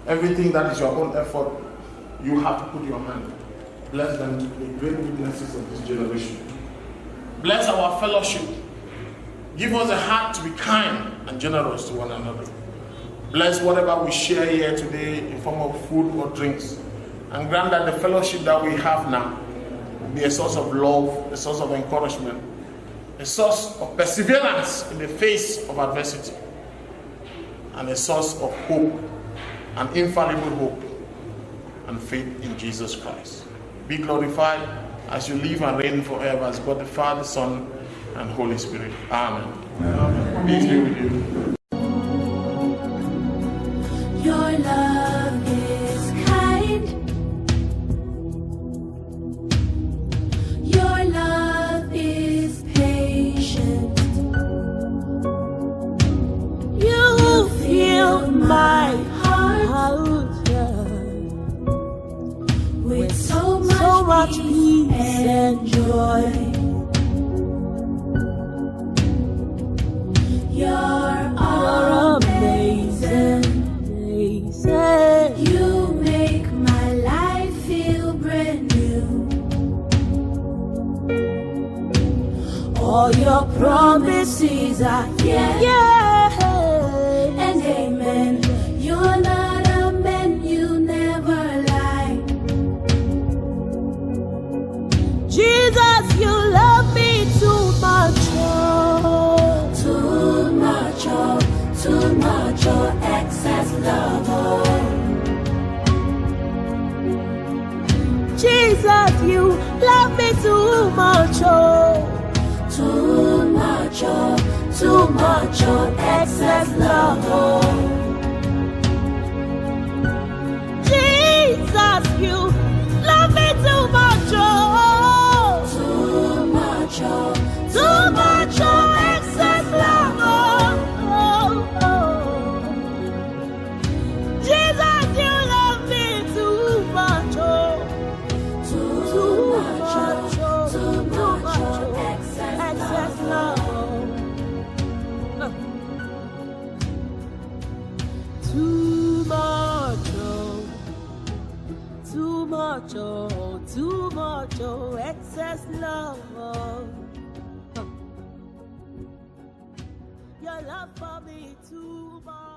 Speaker 14: Everything that is your own effort, you have to put your hand. Bless them to be great witnesses of this generation. Bless our fellowship. Give us a heart to be kind and generous to one another. Bless whatever we share here today in form of food or drinks. And grant that the fellowship that we have now will be a source of love, a source of encouragement, a source of perseverance in the face of adversity, and a source of hope, an infallible hope, and faith in Jesus Christ. Be glorified as you live and reign forever as God the Father, Son, and Holy Spirit. Amen. Amen. Peace be with you.
Speaker 16: Your love is kind. much peace and joy. You're amazing. You make my life feel brand new. All your promises are yeah, and amen. You're not a man, you never lie. Jesus, you love me too much, oh. Too much, oh, too much, oh, excess love, oh. Jesus, you love me too much, oh. Too much, oh, too much, oh, excess love, oh. Jesus, you love me too much, oh. Too much, oh, too much, oh, excess love, oh. Jesus, you love me too much, oh. Too much, oh, too much, oh, excess love, oh. Too much, oh. Too much, oh, too much, oh, excess love, oh. Your love for me too much.